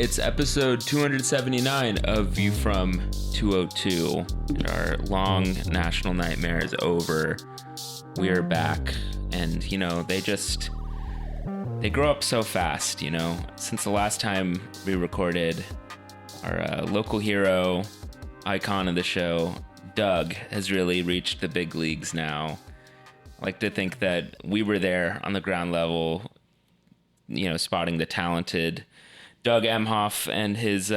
It's episode 279 of View from 202. And our long national nightmare is over. We are back. And, you know, they grow up so fast, you know. Since the last time we recorded, our local hero, icon of the show, Doug, has really reached the big leagues now. I like to think that we were there on the ground level, you know, spotting the talented Doug Emhoff and his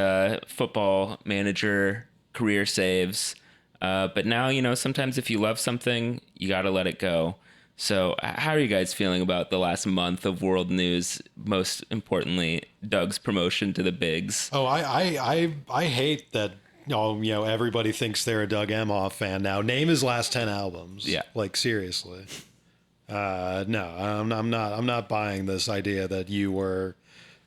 football manager career saves. But now, you know, sometimes if you love something, you got to let it go. So how are you guys feeling about the last month of world news? Most importantly, Doug's promotion to the bigs. Oh, I hate that. You know, everybody thinks they're a Doug Emhoff fan now. Name his last 10 albums. Yeah. Like, seriously. No, I'm not buying this idea that you were,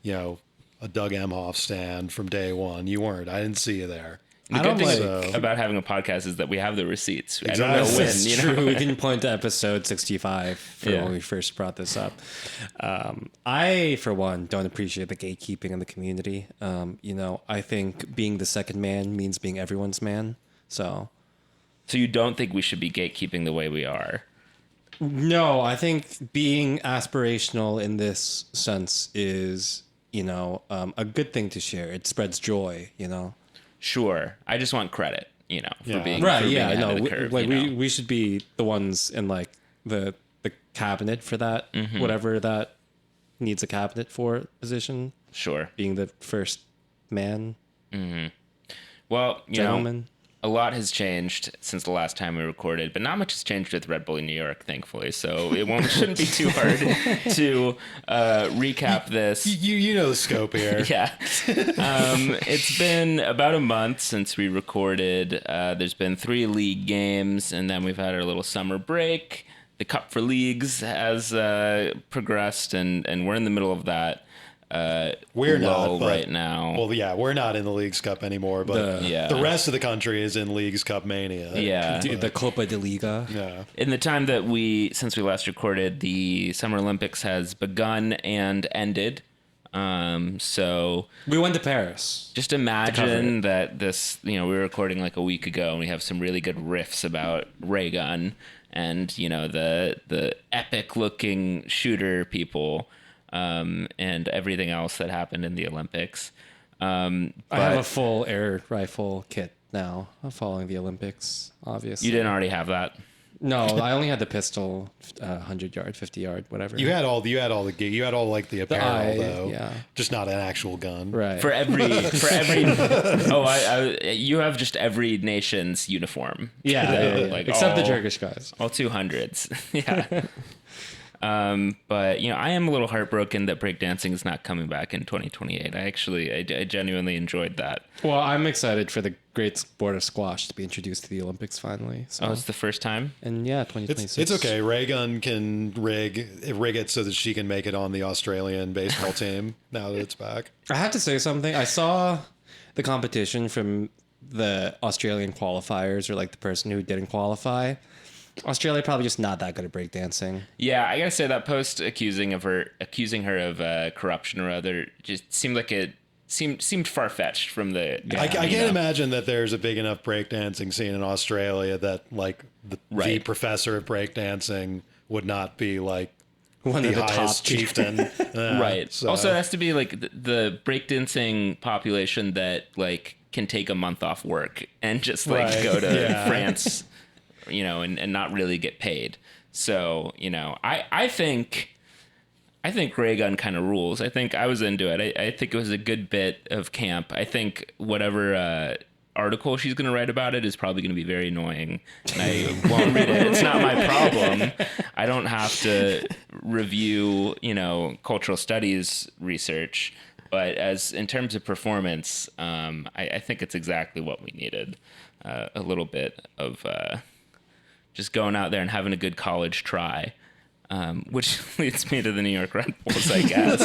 you know, a Doug Emhoff stan from day one. You weren't. I didn't see you there. The good thing about having a podcast is that we have the receipts. Exactly. I don't know when. It's you true. know? We can point to episode 65 for when we first brought this up. I, for one, don't appreciate the gatekeeping in the community. You know, I think being the second man means being everyone's man. So you don't think we should be gatekeeping the way we are? No, I think being aspirational in this sense is, you know, a good thing to share. It spreads joy, you know. Sure. I just want credit, you know, for being right. For being Yeah, ahead no, of the curve, like you know? we should be the ones in like the cabinet for that, whatever that needs a cabinet for position. Sure. Being the first man. Well, you Gentleman. know, a lot has changed since the last time we recorded, but not much has changed with Red Bull in New York, thankfully. So shouldn't be too hard to recap this. You know the scope here. Yeah. It's been about a month since we recorded. There's been 3 league games, and then we've had our little summer break. The Cup for Leagues has progressed, and we're in the middle of that. We're lull not right now. Well, yeah, we're not in the Leagues Cup anymore, but the rest of the country is in Leagues Cup mania. Yeah. The Copa de Liga. Yeah. In the time that since we last recorded, the Summer Olympics has begun and ended. So We went to Paris. just imagine that this, you know, we were recording like a week ago and we have some really good riffs about ray gun and, you know, the epic looking shooter people, and everything else that happened in the Olympics. I have a full air rifle kit now following the Olympics, obviously. You didn't already have that? No, I only had the pistol, 100 yard, 50 yard, whatever. You had all the like the apparel though. Yeah. Just not an actual gun. Right. For every you have just every nation's uniform. Yeah. Like except the Turkish guys. All 200s. Yeah. But you know, I am a little heartbroken that breakdancing is not coming back in 2028. I genuinely enjoyed that. Well, I'm excited for the great sport of squash to be introduced to the Olympics finally. So. Oh, it's the first time? And yeah, 2026. It's okay. Raygun can rig it so that she can make it on the Australian baseball team now that it's back. I have to say something. I saw the competition from the Australian qualifiers, or like the person who didn't qualify. Australia probably just not that good at breakdancing. Yeah, I gotta say that post accusing her of corruption or other just seemed like it seemed far-fetched from the guy. I can't imagine that there's a big enough breakdancing scene in Australia that like the professor of breakdancing would not be like One the of the highest top chieftain. Right. So. Also, it has to be like the breakdancing population that like can take a month off work and just like go to France, you know, and not really get paid. So, you know, I think Ray Gun kind of rules. I think I was into it. I think it was a good bit of camp. I think whatever article she's going to write about it is probably going to be very annoying. And I won't read it. It's not my problem. I don't have to review, you know, cultural studies research. But as in terms of performance, I think it's exactly what we needed. A little bit of just going out there and having a good college try. Which leads me to the New York Red Bulls, I guess.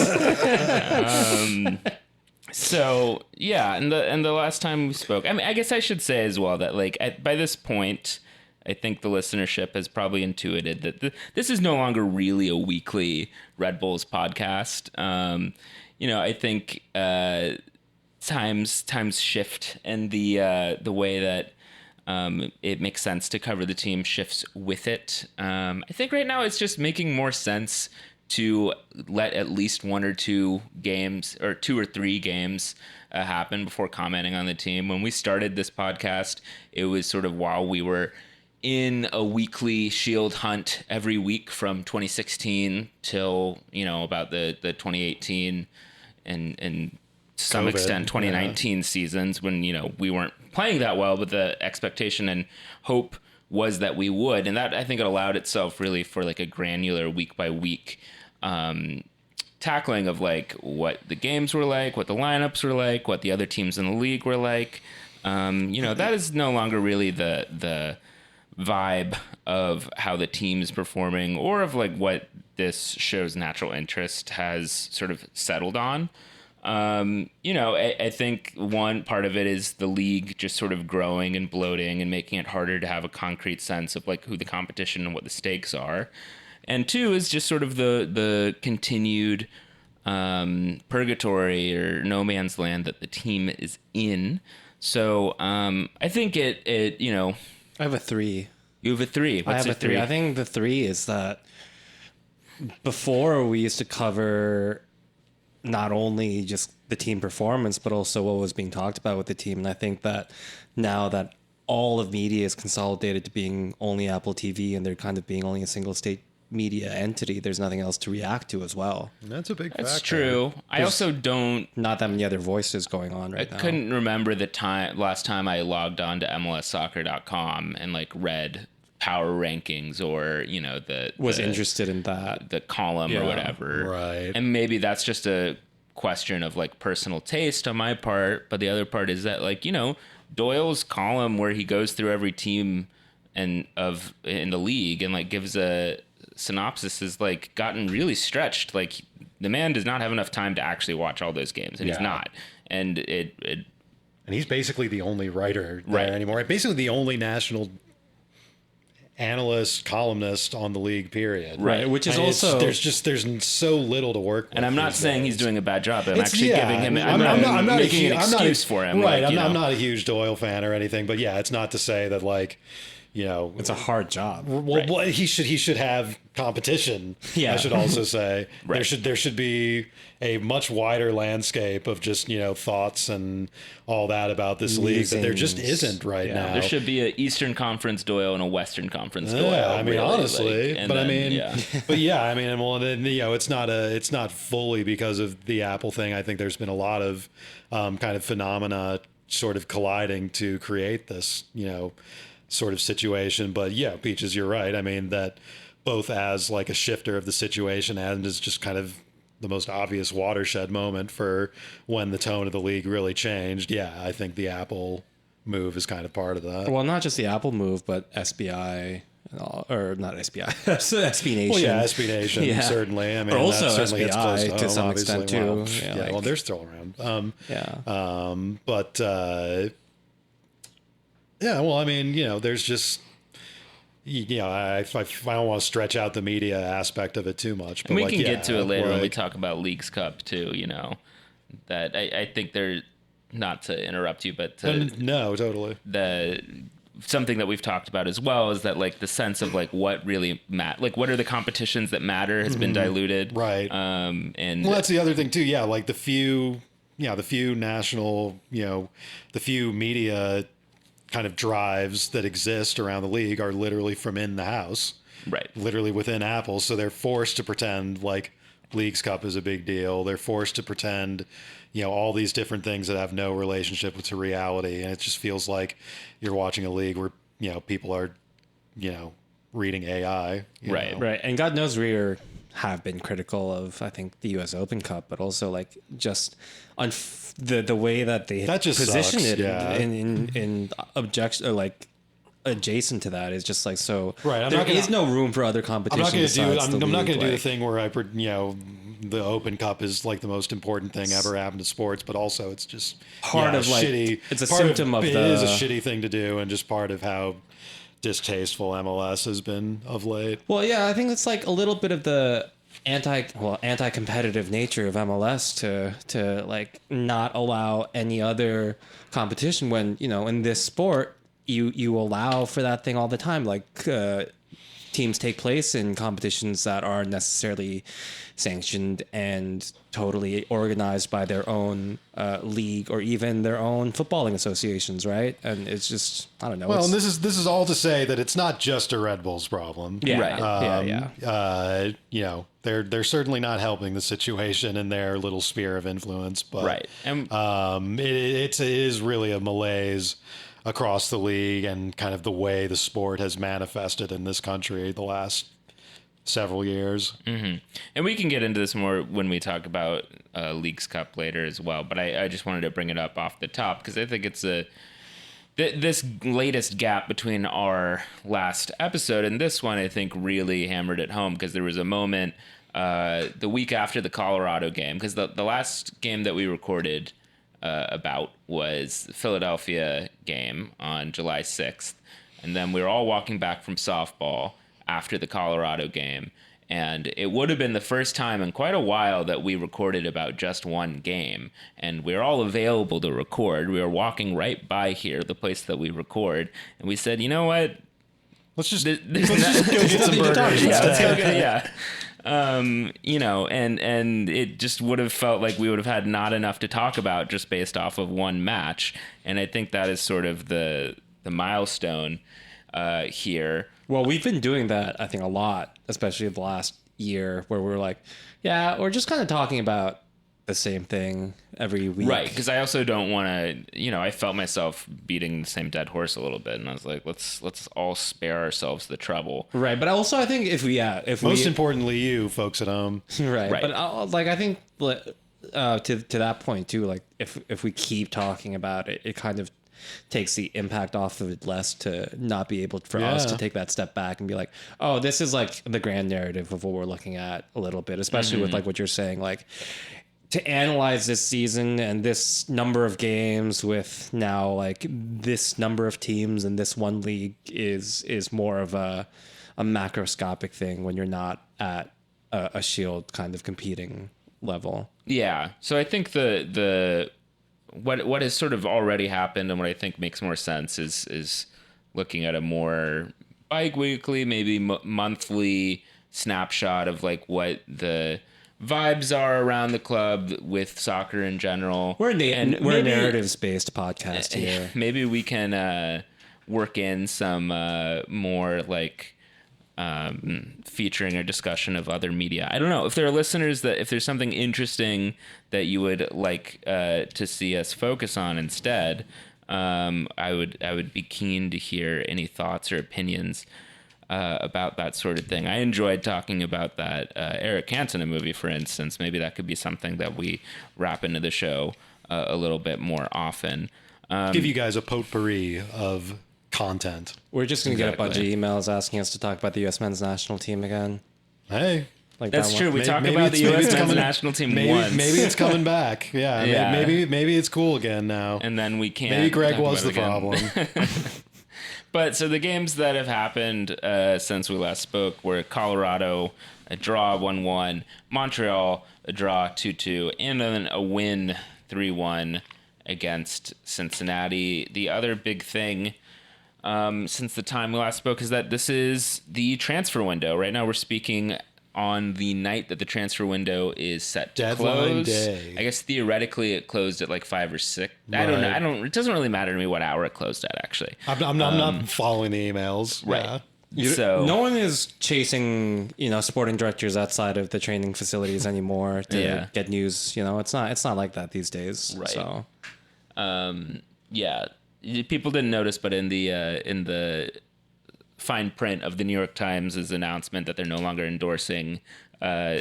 So yeah, and the last time we spoke, I mean, I guess I should say as well that like by this point, I think the listenership has probably intuited that this is no longer really a weekly Red Bulls podcast. You know, I think times shift, and the way that it makes sense to cover the team shifts with it. I think right now it's just making more sense to let at least one or two games, or 2 or 3 games happen before commenting on the team. When we started this podcast, it was sort of while we were in a weekly Shield hunt every week from 2016 till, about the 2018 and to some COVID, extent 2019 seasons, when, we weren't playing that well, but the expectation and hope was that we would. And that, I think, it allowed itself really for like a granular week by week tackling of like what the games were like, what the lineups were like, what the other teams in the league were like. That is no longer really the vibe of how the team is performing, or of like what this show's natural interest has sort of settled on. I think one part of it is the league just sort of growing and bloating and making it harder to have a concrete sense of like who the competition and what the stakes are. And 2 is just sort of the continued purgatory or no man's land that the team is in. So I think it I have a 3. You have a 3. What's I have a 3. I think the 3 is that before we used to cover not only just the team performance, but also what was being talked about with the team. And I think that now that all of media is consolidated to being only Apple TV, and they're kind of being only a single state media entity, there's nothing else to react to as well. That's a big factor. That's true. I also don't... Not that many other voices going on right now. I couldn't remember the last time I logged on to MLSsoccer.com and like read power rankings, or was interested in that, the column or whatever, right? And maybe that's just a question of like personal taste on my part, but the other part is that like Doyle's column, where he goes through every team in the league and like gives a synopsis, is like gotten really stretched. Like the man does not have enough time to actually watch all those games, and he's not, and and he's basically the only writer there anymore, basically the only national analyst, columnist on the league, period. Right, which is also... There's so little to work with. And I'm not saying he's doing a bad job. I'm actually giving him... I'm not making an excuse for him. Right, I'm not a huge Doyle fan or anything, but yeah, it's not to say that like... it's a hard job. Well, he should have competition. Yeah. I should also say there should be a much wider landscape of just thoughts and all that about this league that there just isn't right now. There should be an Eastern Conference Doyle and a Western Conference Doyle. Yeah, I mean, really, honestly, like, but it's not fully because of the Apple thing. I think there's been a lot of kind of phenomena sort of colliding to create this sort of situation. But yeah, Peaches, you're right. I mean, that both as like a shifter of the situation and as just kind of the most obvious watershed moment for when the tone of the league really changed. Yeah, I think the Apple move is kind of part of that. Well, not just the Apple move, but SBI, or not SBI, SB Nation. Well, yeah, SB Nation, certainly. I mean, but also certainly SBI to some extent too. Well, they're still around. Yeah, well, I mean, there's just, I don't want to stretch out the media aspect of it too much. But and we can get to it later when we talk about Leagues Cup too, that I think they're, not to interrupt you, but no, totally. Something that we've talked about as well is that like the sense of like what really like what are the competitions that matter has been diluted. Right. And that's the other thing too. Yeah. Like the few national, the few media kind of drives that exist around the league are literally from in the house, right? Literally within Apple. So they're forced to pretend like Leagues Cup is a big deal. They're forced to pretend, all these different things that have no relationship to reality. And it just feels like you're watching a league where, people are, reading AI. Right. Right. And God knows we have been critical of, I think, the US Open Cup, but also like just on the way that they position it in objection, or like adjacent to that is just like, so right. There is no room for other competition. I'm not going to do the thing where the Open Cup is like the most important thing ever happened to sports, but also it's just part of like shitty. It's a symptom of it is a shitty thing to do, and just part of how distasteful MLS has been of late. Well, yeah, I think it's like a little bit of anti-competitive nature of MLS to like not allow any other competition when, you know, in this sport you allow for that thing all the time. Like teams take place in competitions that are necessarily sanctioned and totally organized by their own league or even their own footballing associations, right? And it's just, I don't know. Well, and this is all to say that it's not just a Red Bulls problem. Yeah, right. You know, they're certainly not helping the situation in their little sphere of influence, but right. And it is really a malaise across the league and kind of the way the sport has manifested in this country the last several years. Mm-hmm. And we can get into this more when we talk about Leagues Cup later as well. But I just wanted to bring it up off the top because I think it's this latest gap between our last episode and this one, I think really hammered it home because there was a moment the week after the Colorado game, because the last game that we recorded about was the Philadelphia game on July 6th. And then we were all walking back from softball after the Colorado game. And it would have been the first time in quite a while that we recorded about just one game. And we were all available to record. We were walking right by here, the place that we record. And we said, you know what? Let's just go get some burgers. Yeah, let's go get, yeah. You know, and it just would have felt like we would have had not enough to talk about just based off of one match. And I think that is sort of the milestone here. Well, we've been doing that, I think, a lot, especially the last year, where we're like, yeah, we're just kind of talking about the same thing every week. Right, because I also don't want to, you know, I felt myself beating the same dead horse a little bit, and I was like, let's all spare ourselves the trouble. Right, but also I think most importantly, you folks at home. Right. But I think to that point too, like if we keep talking about it, it kind of takes the impact off of it less to not be able for us to take that step back and be like, oh, this is like the grand narrative of what we're looking at a little bit, especially with like what you're saying, like to analyze this season and this number of games with now like this number of teams in this one league is more of a macroscopic thing when you're not at a Shield kind of competing level. Yeah. So I think what has sort of already happened and what I think makes more sense is looking at a more bi-weekly, maybe monthly snapshot of like what the vibes are around the club with soccer in general. We're a narratives-based podcast here. Maybe we can work in some more like featuring a discussion of other media. I don't know if there are listeners that if there's something interesting that you would like to see us focus on instead, I would be keen to hear any thoughts or opinions about that sort of thing. I enjoyed talking about that Eric Cantona movie, for instance. Maybe that could be something that we wrap into the show a little bit more often. Give you guys a potpourri of content. We're just going to get a bunch of emails asking us to talk about the U.S. men's national team again. Hey. Like that's true. We talked about the U.S. men's national team once. Maybe it's coming back. Yeah. Maybe it's cool again now. And then we can't. Maybe Greg was the problem. But so the games that have happened since we last spoke were Colorado, a draw 1-1, Montreal, a draw 2-2, and then a win 3-1 against Cincinnati. The other big thing since the time we last spoke is that this is the transfer window. Right now we're speaking on the night that the transfer window is set to Deadline close. day. I guess theoretically it closed at like 5 or 6. Right. I don't. It doesn't really matter to me what hour it closed at. Actually, I'm not following the emails. Right. Yeah. So no one is chasing, sporting directors outside of the training facilities anymore to get news. It's not like that these days. Right. So, yeah, people didn't notice, but in the fine print of the New York Times' announcement that they're no longer endorsing New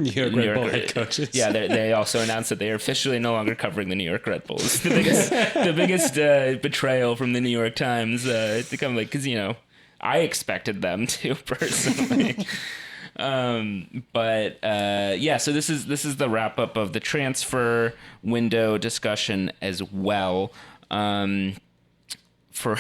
York Red Bull head coaches. Yeah, they also announced that they are officially no longer covering the New York Red Bulls. The biggest betrayal from the New York Times to come, like, because I expected them to personally. But so this is the wrap up of the transfer window discussion as well. for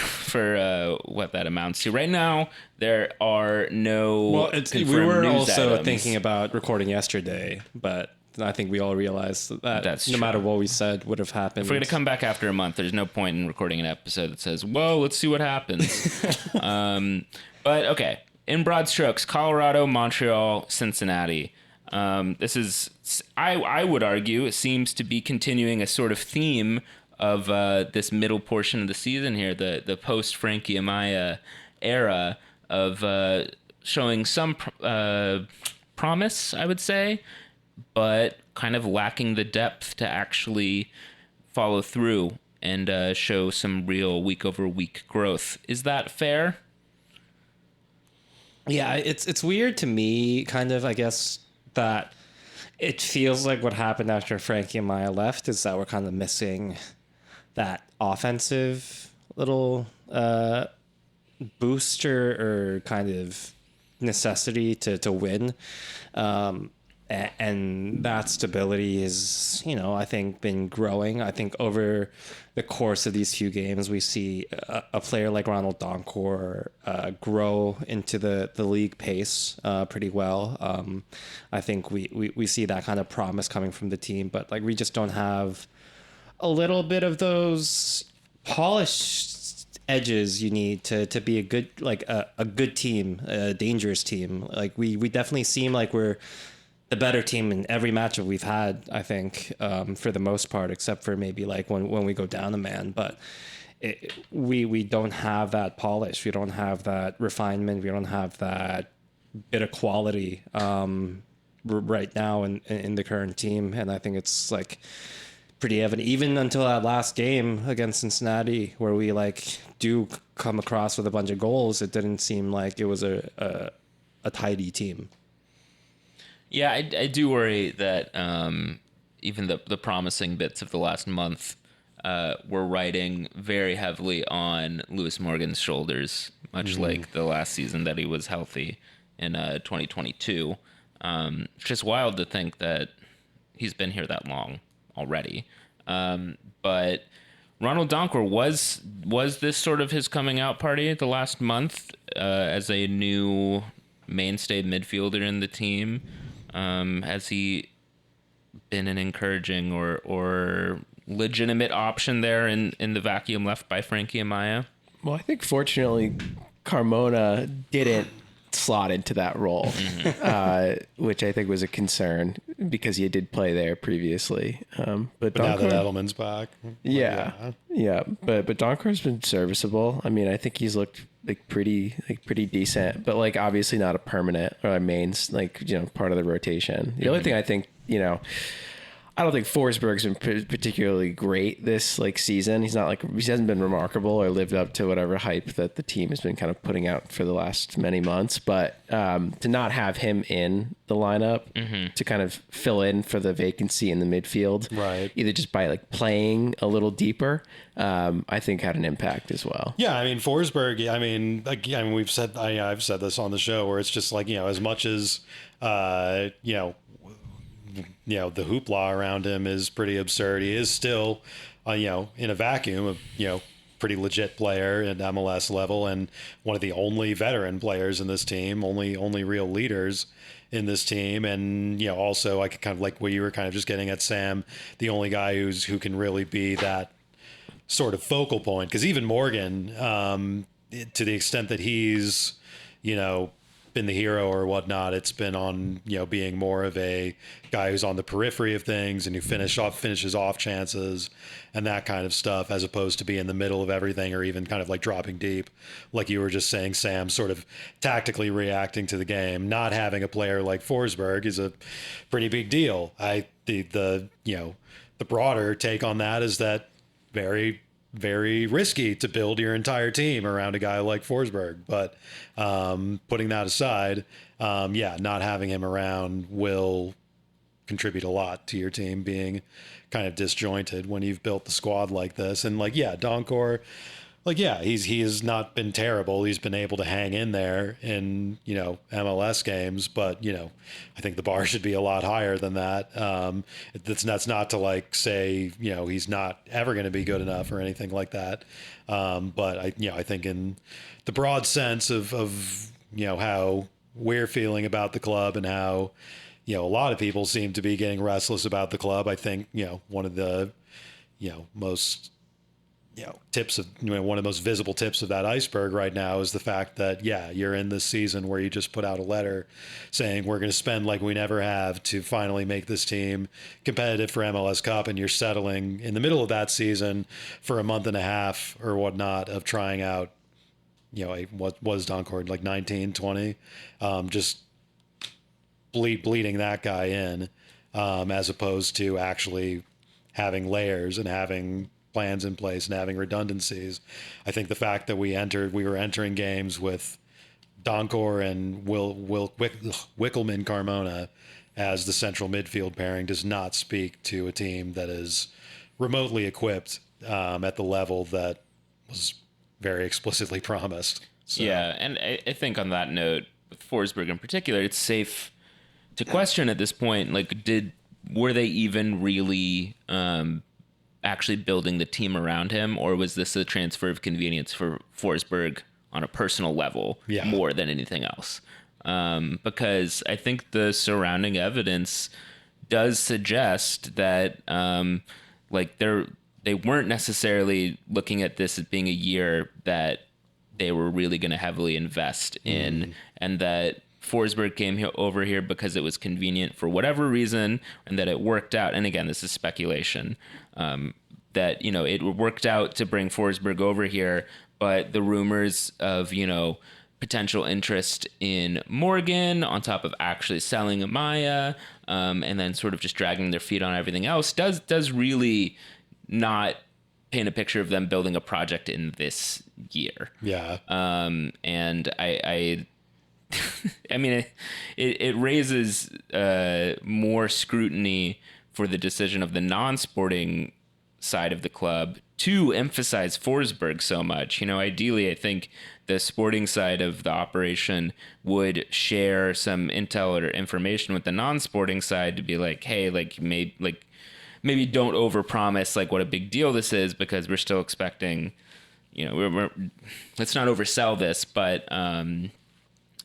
what that amounts to. Right now, there are no Well, we were news also items. thinking about recording yesterday, but I think we all realized that That's no true. matter what we said would have happened. If we're going to come back after a month, there's no point in recording an episode that says, "Whoa, let's see what happens." But okay, in broad strokes, Colorado, Montreal, Cincinnati. This is, I would argue, it seems to be continuing a sort of theme of this middle portion of the season here, the post Frankie Amaya era of showing some promise, I would say, but kind of lacking the depth to actually follow through and show some real week over week growth. Is that fair? Yeah, it's weird to me, kind of, I guess, that it feels like what happened after Frankie and Maya left is that we're kind of missing that offensive little booster or kind of necessity to win. And that stability is, I think, been growing. I think over the course of these few games, we see a player like Ronald Donkor grow into the league pace pretty well. I think we see that kind of promise coming from the team, but like we just don't have a little bit of those polished edges you need to be a good, like a good team, a dangerous team. Like we definitely seem like we're the better team in every matchup we've had, I think, for the most part, except for maybe like when we go down a man. But we don't have that polish. We don't have that refinement. We don't have that bit of quality right now in the current team. And I think it's like pretty evident, even until that last game against Cincinnati, where we like do come across with a bunch of goals. It didn't seem like it was a tidy team. Yeah, I do worry that even the promising bits of the last month were riding very heavily on Lewis Morgan's shoulders, much like the last season that he was healthy in 2022. It's just wild to think that he's been here that long already. But Ronald Donkor was this sort of his coming out party the last month as a new mainstay midfielder in the team? Has he been an encouraging or legitimate option there in the vacuum left by Frankie Amaya? Well, I think fortunately Carmona didn't slot into that role, which I think was a concern because he did play there previously. But now that Donkor, Edelman's back. yeah. But Donkor's been serviceable. I mean, I think he's looked pretty decent, but like obviously not a permanent or a mains, part of the rotation. The only thing I think, I don't think Forsberg's been particularly great this season. He hasn't been remarkable or lived up to whatever hype that the team has been kind of putting out for the last many months. But to not have him in the lineup to kind of fill in for the vacancy in the midfield, right? Either just by playing a little deeper, I think had an impact as well. Yeah, I mean Forsberg. I mean, we've said I've said this on the show where it's just as much as the hoopla around him is pretty absurd. He is still, in a vacuum, pretty legit player at MLS level and one of the only veteran players in this team, only real leaders in this team. And, also I could kind of like what you were kind of just getting at, Sam, the only guy who can really be that sort of focal point. Because even Morgan, to the extent that he's, been the hero or whatnot, it's been on being more of a guy who's on the periphery of things and who finishes off chances and that kind of stuff, as opposed to be in the middle of everything or even kind of dropping deep, like you were just saying, Sam, sort of tactically reacting to the game. Not having a player like Forsberg is a pretty big deal. The broader take on that is that very, very risky to build your entire team around a guy like Forsberg. But putting that aside, not having him around will contribute a lot to your team being kind of disjointed when you've built the squad like this. And Donkor like, yeah, he has not been terrible. He's been able to hang in there in, MLS games, but, I think the bar should be a lot higher than that. That's not to like say, he's not ever going to be good enough or anything like that. But I think in the broad sense of, how we're feeling about the club and how, a lot of people seem to be getting restless about the club. I think, one of the, most, tips of one of the most visible tips of that iceberg right now is the fact that, you're in this season where you just put out a letter saying we're going to spend like we never have to finally make this team competitive for MLS Cup. And you're settling in the middle of that season for a month and a half or whatnot of trying out, what was Doncord, like 19, 20, just bleeding that guy in, as opposed to actually having layers and having plans in place and having redundancies. I think the fact that we were entering games with Doncor and Wickelman Carmona as the central midfield pairing does not speak to a team that is remotely equipped at the level that was very explicitly promised. So. Yeah, and I think on that note, with Forsberg in particular, it's safe to question at this point, like, were they even really actually building the team around him, or was this a transfer of convenience for Forsberg on a personal level more than anything else? Because I think the surrounding evidence does suggest that they weren't necessarily looking at this as being a year that they were really going to heavily invest in, and that Forsberg came over here because it was convenient for whatever reason, and that it worked out. And again, this is speculation, that, it worked out to bring Forsberg over here, but the rumors of, potential interest in Morgan on top of actually selling Amaya, and then sort of just dragging their feet on everything else does really not paint a picture of them building a project in this year. Yeah. And I mean, it raises more scrutiny for the decision of the non-sporting side of the club to emphasize Forsberg so much. Ideally, I think the sporting side of the operation would share some intel or information with the non-sporting side to be like, hey, maybe don't overpromise like what a big deal this is, because we're still expecting, let's not oversell this, but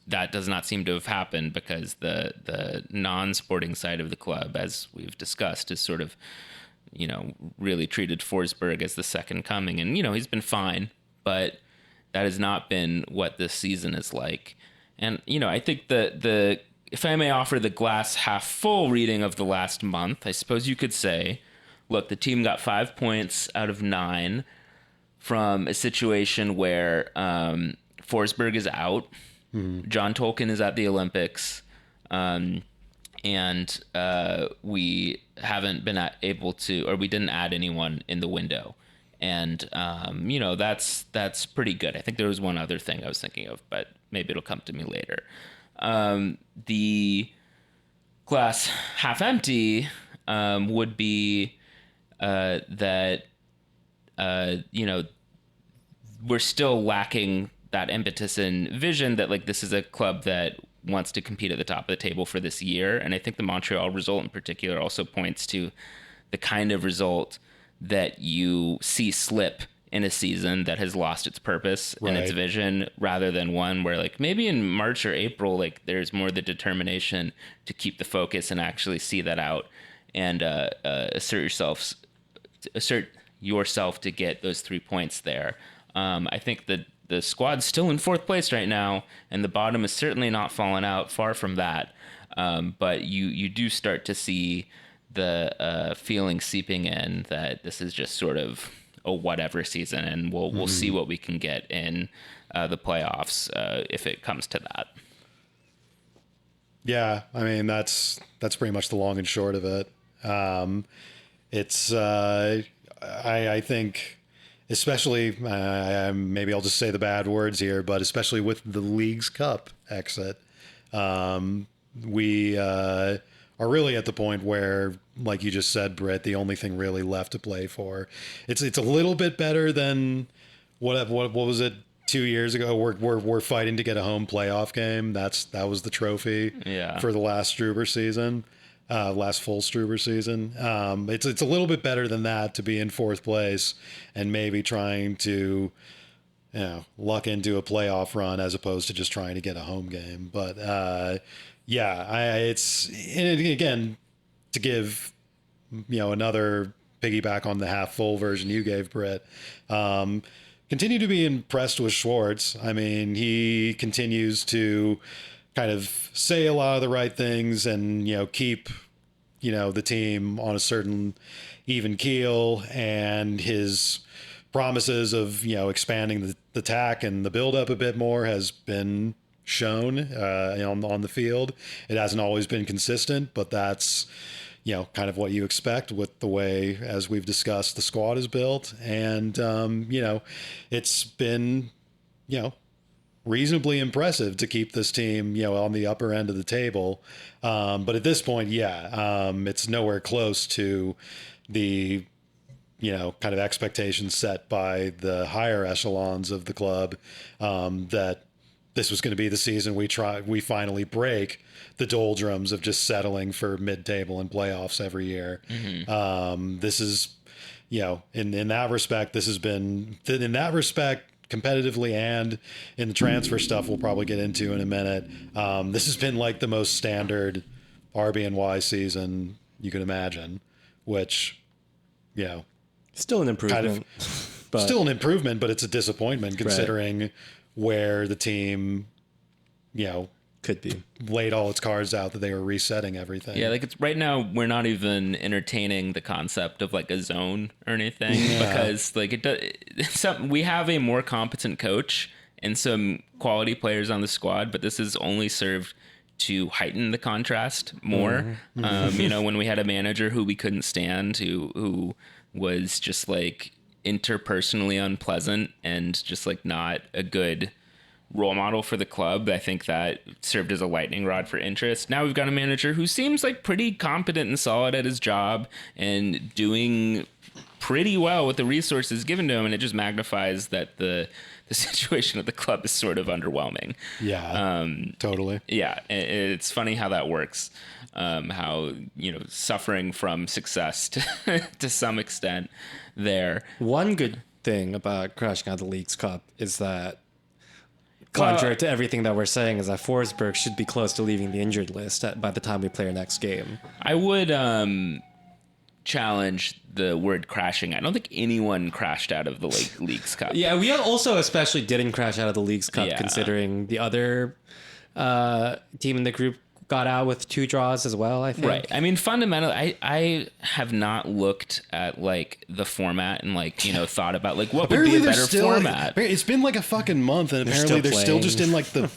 that does not seem to have happened because the non-sporting side of the club, as we've discussed, is sort of, really treated Forsberg as the second coming. And, he's been fine, but that has not been what this season is like. And, I think if I may offer the glass half full reading of the last month, I suppose you could say, look, the team got 5 points out of 9 from a situation where Forsberg is out. John Tolkien is at the Olympics, and we haven't been able to, or we didn't add anyone in the window. And, that's pretty good. I think there was one other thing I was thinking of, but maybe it'll come to me later. The glass half empty would be that, we're still lacking that impetus and vision that, like, this is a club that wants to compete at the top of the table for this year. And I think the Montreal result in particular also points to the kind of result that you see slip in a season that has lost its purpose and its vision, rather than one where, like, maybe in March or April, like, there's more the determination to keep the focus and actually see that out and assert yourself to get those 3 points there. I think that the squad's still in 4th place right now, and the bottom is certainly not fallen out, far from that. But you do start to see the feeling seeping in that this is just sort of a whatever season, and we'll see what we can get in the playoffs if it comes to that. Yeah, I mean that's pretty much the long and short of it. It's I think, especially maybe I'll just say the bad words here, but especially with the League's Cup exit, we are really at the point where, like you just said, Brit, the only thing really left to play for. It's a little bit better than what was it? 2 years ago, we're fighting to get a home playoff game. That was the trophy for the last Struber season, last full Struber season. It's a little bit better than that to be in fourth place and maybe trying to, luck into a playoff run as opposed to just trying to get a home game. But again, to give another piggyback on the half full version you gave, Brit. Continue to be impressed with Schwartz. I mean, he continues to kind of say a lot of the right things and, keep, the team on a certain even keel, and his promises of, expanding the tack and the buildup a bit more has been shown on the field. It hasn't always been consistent, but that's, kind of what you expect with the way, as we've discussed, the squad is built. And, it's been, reasonably impressive to keep this team, on the upper end of the table. But at this point, it's nowhere close to the, kind of expectations set by the higher echelons of the club, that this was going to be the season we finally break the doldrums of just settling for mid-table and playoffs every year. Mm-hmm. This is, in that respect, this has been, in that respect, competitively and in the transfer stuff we'll probably get into in a minute. This has been like the most standard RBNY season you could imagine, which, still an improvement. Still an improvement, but it's a disappointment considering where the team, could be laid all its cards out, that they were resetting everything. Yeah, like it's right now we're not even entertaining the concept of like a zone or anything because like we have a more competent coach and some quality players on the squad, but this has only served to heighten the contrast more. Mm-hmm. When we had a manager who we couldn't stand, who was just like interpersonally unpleasant and just like not a good role model for the club, I think that served as a lightning rod for interest. Now we've got a manager who seems like pretty competent and solid at his job and doing pretty well with the resources given to him, and it just magnifies that the situation of the club is sort of underwhelming. Totally. It's funny how that works, how suffering from success to some extent there. One good thing about crashing out of the Leagues Cup is that, contrary to everything that we're saying, is that Forsberg should be close to leaving the injured list by the time we play our next game. I would challenge the word crashing. I don't think anyone crashed out of the Leagues Cup. Yeah, we also especially didn't crash out of the Leagues Cup, considering the other team in the group got out with 2 draws as well, I think. Right. I mean, fundamentally, I have not looked at like the format and like, thought about like what would be a better format. It's been like a fucking month and apparently they're still just in like the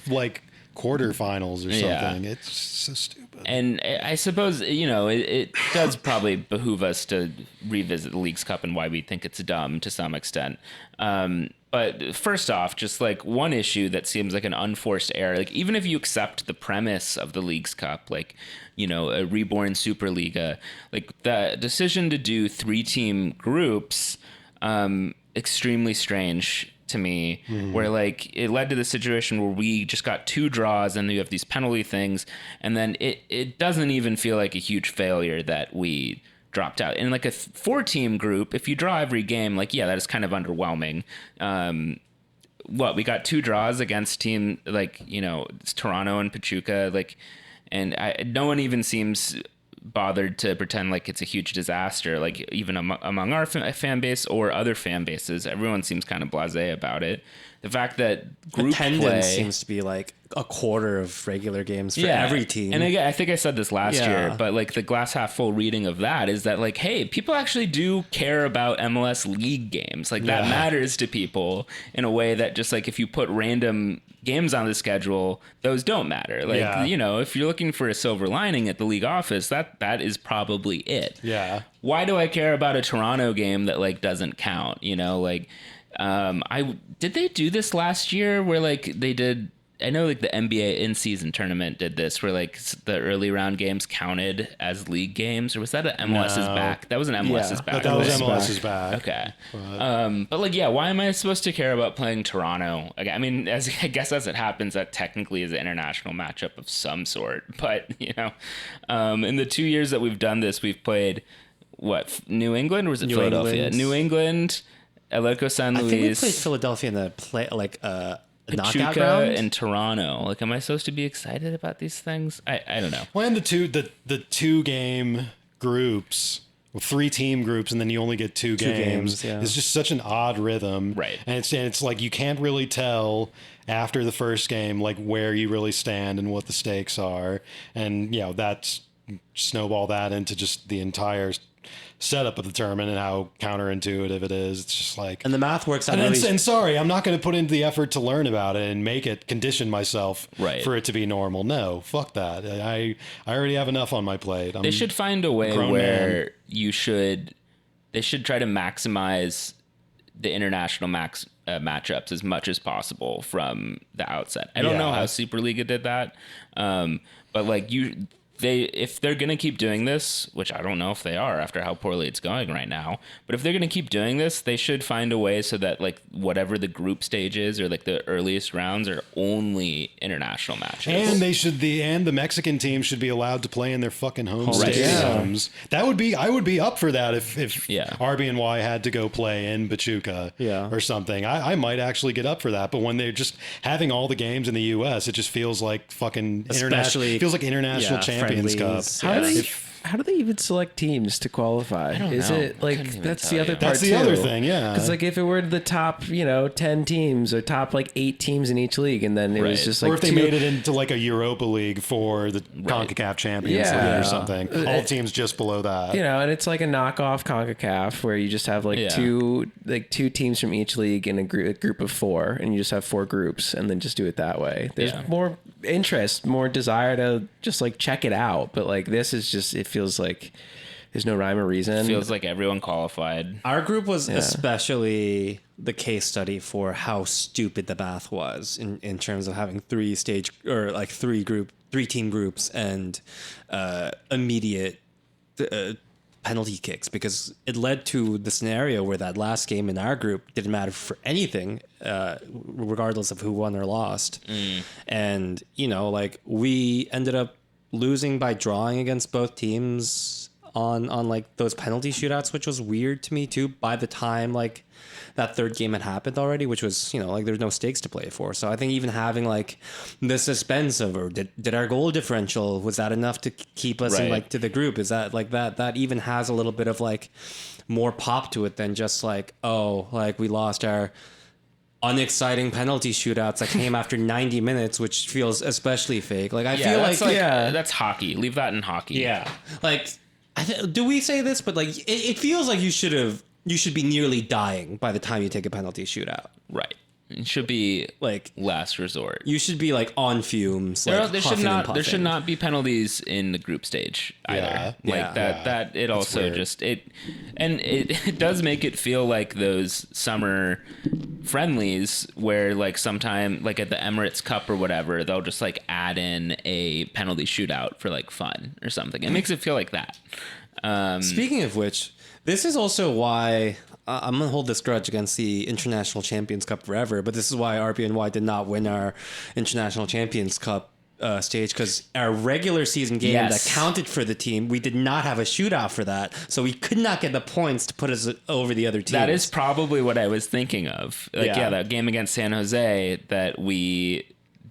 quarterfinals or something. Yeah. It's so stupid. And I suppose, it does probably behoove us to revisit the Leagues Cup and why we think it's dumb to some extent. But first off, just like one issue that seems like an unforced error, like even if you accept the premise of the Leagues Cup, like, a reborn Superliga, like the decision to do 3-team groups, extremely strange to me, where like it led to the situation where we just got 2 draws and you have these penalty things. And then it doesn't even feel like a huge failure that we dropped out. In like a 4-team group, if you draw every game, like, that is kind of underwhelming. We got 2 draws against team like, it's Toronto and Pachuca, like, and no one even seems bothered to pretend like it's a huge disaster, like even among our fan base or other fan bases. Everyone seems kind of blasé about it. The fact that group attendance play seems to be like a quarter of regular games for every team. And again, I think I said this last year, but like the glass half full reading of that is that like, hey, people actually do care about MLS league games. Like that matters to people in a way that just like if you put random games on the schedule, those don't matter. Like, if you're looking for a silver lining at the league office, that is probably it. Yeah. Why do I care about a Toronto game that like doesn't count? Did they do this last year where like they did I know like the NBA in-season tournament did this, where like the early round games counted as league games, or was that an MLS's back? That was an MLS's back. That was right? MLS's back. Okay. But like, yeah, why am I supposed to care about playing Toronto? Like, I mean, I guess as it happens, that technically is an international matchup of some sort. But, you know, in the 2 years that we've done this, we've played, New England, or was it Philadelphia? New England, Atletico San Luis. I think we played Philadelphia in the knockout Pachuca round. and Toronto. Like, am I supposed to be excited about these things? I don't know. Well, and the 2 game groups, 3 team groups, and then you only get 2 games. Yeah. It's just such an odd rhythm, Right? And it's like you can't really tell after the first game like where you really stand and what the stakes are, and you know that's snowball that into just the entire setup of the tournament and how counterintuitive it is. It's just like, And the math works out and sorry, I'm not going to put into the effort to learn about it and make it condition myself for it to be normal. No, fuck that. I already have enough on my plate. They should find a way where they should try to maximize the international matchups as much as possible from the outset. I don't know how Superliga did that, but like if they're going to keep doing this, which I don't know if they are after how poorly it's going right now, but if they're going to keep doing this, they should find a way so that like whatever the group stage is or like the earliest rounds are only international matches. And the Mexican team should be allowed to play in their fucking home stadiums. Yeah. I would be up for that if RBNY had to go play in Pachuca or something. I might actually get up for that. But when they're just having all the games in the US, it just feels like fucking international. It feels like international Champions Cup. How do they even select teams to qualify? I don't Is know. it like that's the other part? That's the other thing, yeah. Because like if it were the top, 10 teams or top like 8 teams in each league, and then it was just like, or if they made it into like a Europa League for the CONCACAF Champions League or something, all teams just below that. And it's like a knockoff CONCACAF where you just have like two teams from each league in a group of 4, and you just have 4 groups, and then just do it that way. There's more interest, more desire to just like check it out, but like this is just, it feels like there's no rhyme or reason. Feels like everyone qualified. Our group was especially the case study for how stupid the math was in terms of having 3 team groups and immediate penalty kicks, because it led to the scenario where that last game in our group didn't matter for anything, regardless of who won or lost. And like we ended up losing by drawing against both teams on like those penalty shootouts, which was weird to me too, by the time like that third game had happened already, which was, like there's no stakes to play for. So I think even having like the suspense of, or did our goal differential, was that enough to keep us in like to the group? Is that like that even has a little bit of like more pop to it than just like, oh, like we lost our unexciting penalty shootouts that came after 90 minutes, which feels especially fake. Like I feel like that's hockey. Leave that in hockey. Yeah. Like, do we say this? But like, it feels like you should be nearly dying by the time you take a penalty shootout. Right. It should be like last resort. You should be like on fumes. Like there should not be penalties in the group stage either. That it also just it does make it feel like those summer friendlies where like sometime like at the Emirates Cup or whatever, they'll just like add in a penalty shootout for like fun or something. It makes it feel like that. Speaking of which, this is also why I'm going to hold this grudge against the International Champions Cup forever, but this is why RBNY did not win our International Champions Cup stage, because our regular season game that counted for the team, we did not have a shootout for that, so we could not get the points to put us over the other teams. That is probably what I was thinking of. Like, that game against San Jose that we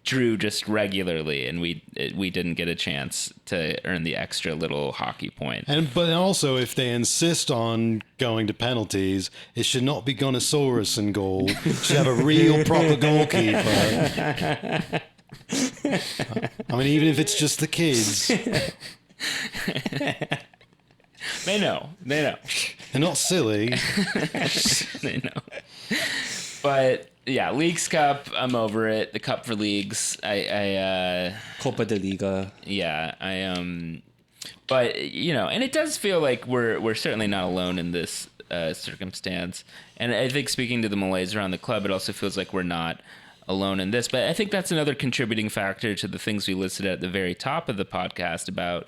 drew just regularly, and we didn't get a chance to earn the extra little hockey point. But also, if they insist on going to penalties, it should not be Gonosaurus in goal. It should have a real proper goalkeeper. I mean, even if it's just the kids. They know. They're not silly. They know. But yeah, Leagues Cup, I'm over it. The Cup for Leagues, Copa de Liga. Yeah, but and it does feel like we're certainly not alone in this circumstance. And I think speaking to the Malays around the club, it also feels like we're not alone in this. But I think that's another contributing factor to the things we listed at the very top of the podcast about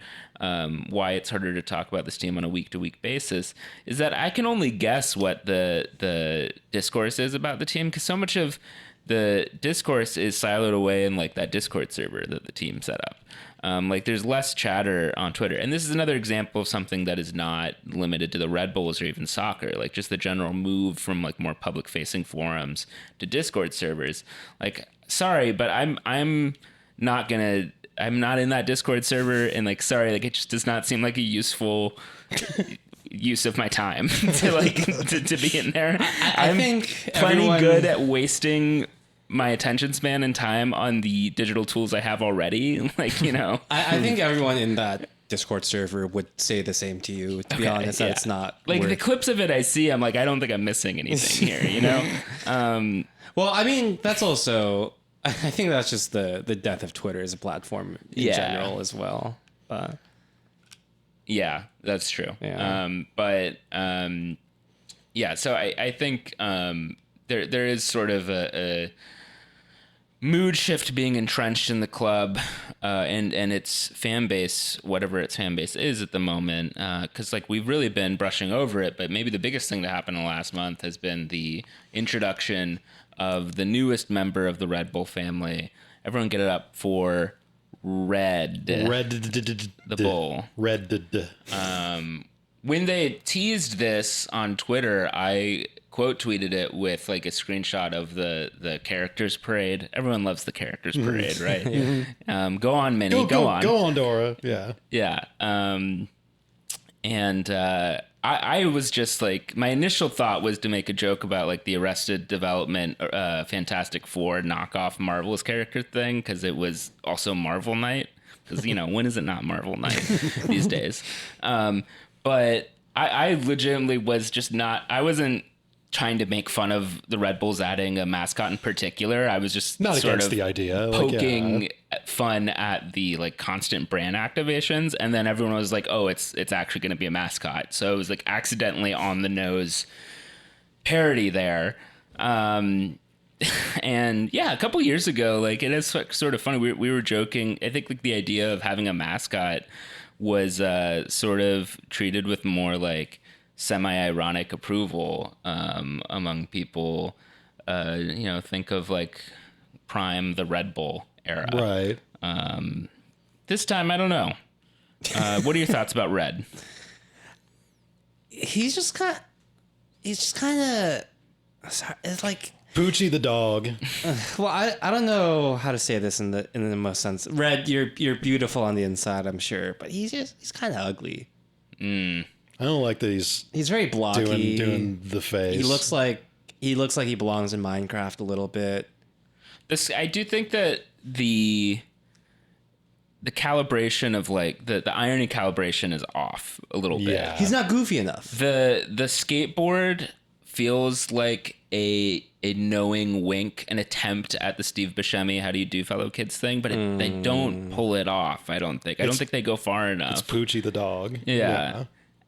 why it's harder to talk about this team on a week-to-week basis, is that I can only guess what the discourse is about the team, because so much of the discourse is siloed away in like that Discord server that the team set up. Like there's less chatter on Twitter. And this is another example of something that is not limited to the Red Bulls or even soccer, like just the general move from like more public facing forums to Discord servers. Like, sorry, but I'm not in that Discord server, and like, sorry, like it just does not seem like a useful use of my time to be in there. I think plenty good at wasting my attention span and time on the digital tools I have already. Like, you know, I think everyone in that Discord server would say the same to you, to be honest, that it's not like worth... the clips of it I see, I'm like, I don't think I'm missing anything here, you know? Well, I mean, that's also, I think that's just the death of Twitter as a platform in general as well. But yeah, that's true. Yeah. So I think there is sort of a mood shift being entrenched in the club and its fan base, whatever its fan base is at the moment, because like we've really been brushing over it, but maybe the biggest thing that happened in the last month has been the introduction of the newest member of the Red Bull family. Everyone get it up for Red the Bull. When they teased this on Twitter, I quote tweeted it with like a screenshot of the characters parade. Everyone loves the characters parade, right? Go on, Minnie. Go on. Go on, Dora. Yeah. Yeah. I was just like, my initial thought was to make a joke about like the Arrested Development Fantastic Four knockoff Marvel's character thing, because it was also Marvel Night. Because, you know, when is it not Marvel Night these days? But I legitimately was just not, I wasn't trying to make fun of the Red Bulls adding a mascot in particular. I was just not sort against of the idea, poking fun at the like constant brand activations. And then everyone was like, oh, it's actually going to be a mascot. So it was like accidentally on the nose parody there. And yeah, a couple years ago, like it is sort of funny. We were joking. I think like the idea of having a mascot was sort of treated with more like semi-ironic approval among people. You know, think of like Prime, the Red Bull era. Right. This time, I don't know. What are your thoughts about Red? He's just kind of, it's like, Poochie the dog. well, I don't know how to say this in the most sense. Red, you're beautiful on the inside, I'm sure, but he's kind of ugly. I don't like that he's very blocky. Doing the face. He looks like he belongs in Minecraft a little bit. I do think that the calibration of like the irony calibration is off a little bit. He's not goofy enough. The skateboard feels like a knowing wink, an attempt at the Steve Buscemi "how do you do, fellow kids" thing, but they don't pull it off. I don't think they go far enough. It's Poochie the dog. Yeah.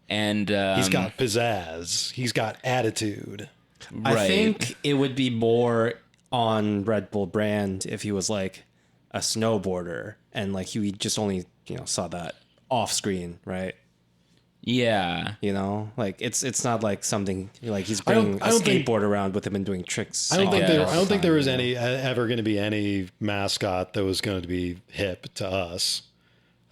And he's got pizzazz. He's got attitude. Right. I think it would be more on Red Bull brand if he was like a snowboarder and like we just only, you know, saw that off screen, right? Yeah. You know, like it's not like something like he's bringing a skateboard around with him and doing tricks. I don't think there was ever going to be any mascot that was going to be hip to us.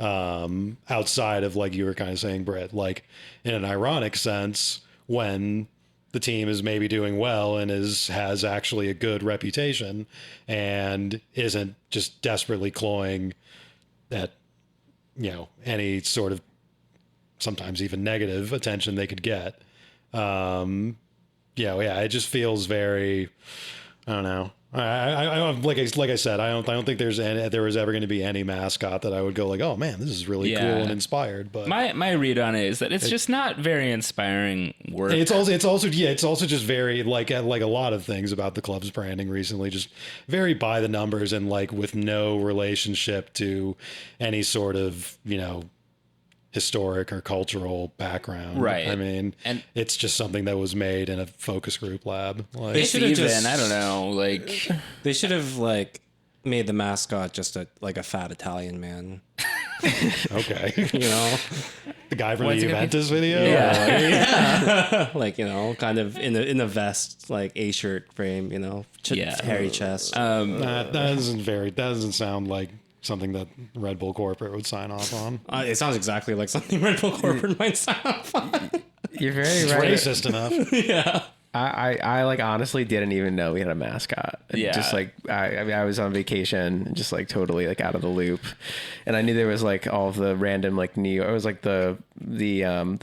Outside of like you were kind of saying, Brit, like in an ironic sense, when the team is maybe doing well and has actually a good reputation and isn't just desperately clawing at, you know, any sort of sometimes even negative attention they could get. It just feels very, I don't know. I like I said, I don't think there was ever going to be any mascot that I would go like, oh man, this is really cool and inspired. But my read on it is that it's just not very inspiring work. It's also just very like a lot of things about the club's branding recently, just very by the numbers and like with no relationship to any sort of, you know, historic or cultural background. Right. I mean, And it's just something that was made in a focus group lab. Like, They it's should've even, just- I don't know, like, They should have like made the mascot just a fat Italian man. okay. You know, The guy from What's the it gonna be? Juventus video? like kind of in a vest, like a shirt frame. You know, Yeah. hairy chest. That doesn't sound like something that Red Bull corporate would sign off on. It sounds exactly like something Red Bull corporate might sign off on. You're very It's right. racist enough. Yeah. I like honestly didn't even know we had a mascot. Yeah. Just like I mean I was on vacation, just like totally like out of the loop, and I knew there was like all of the random like New York. It was like the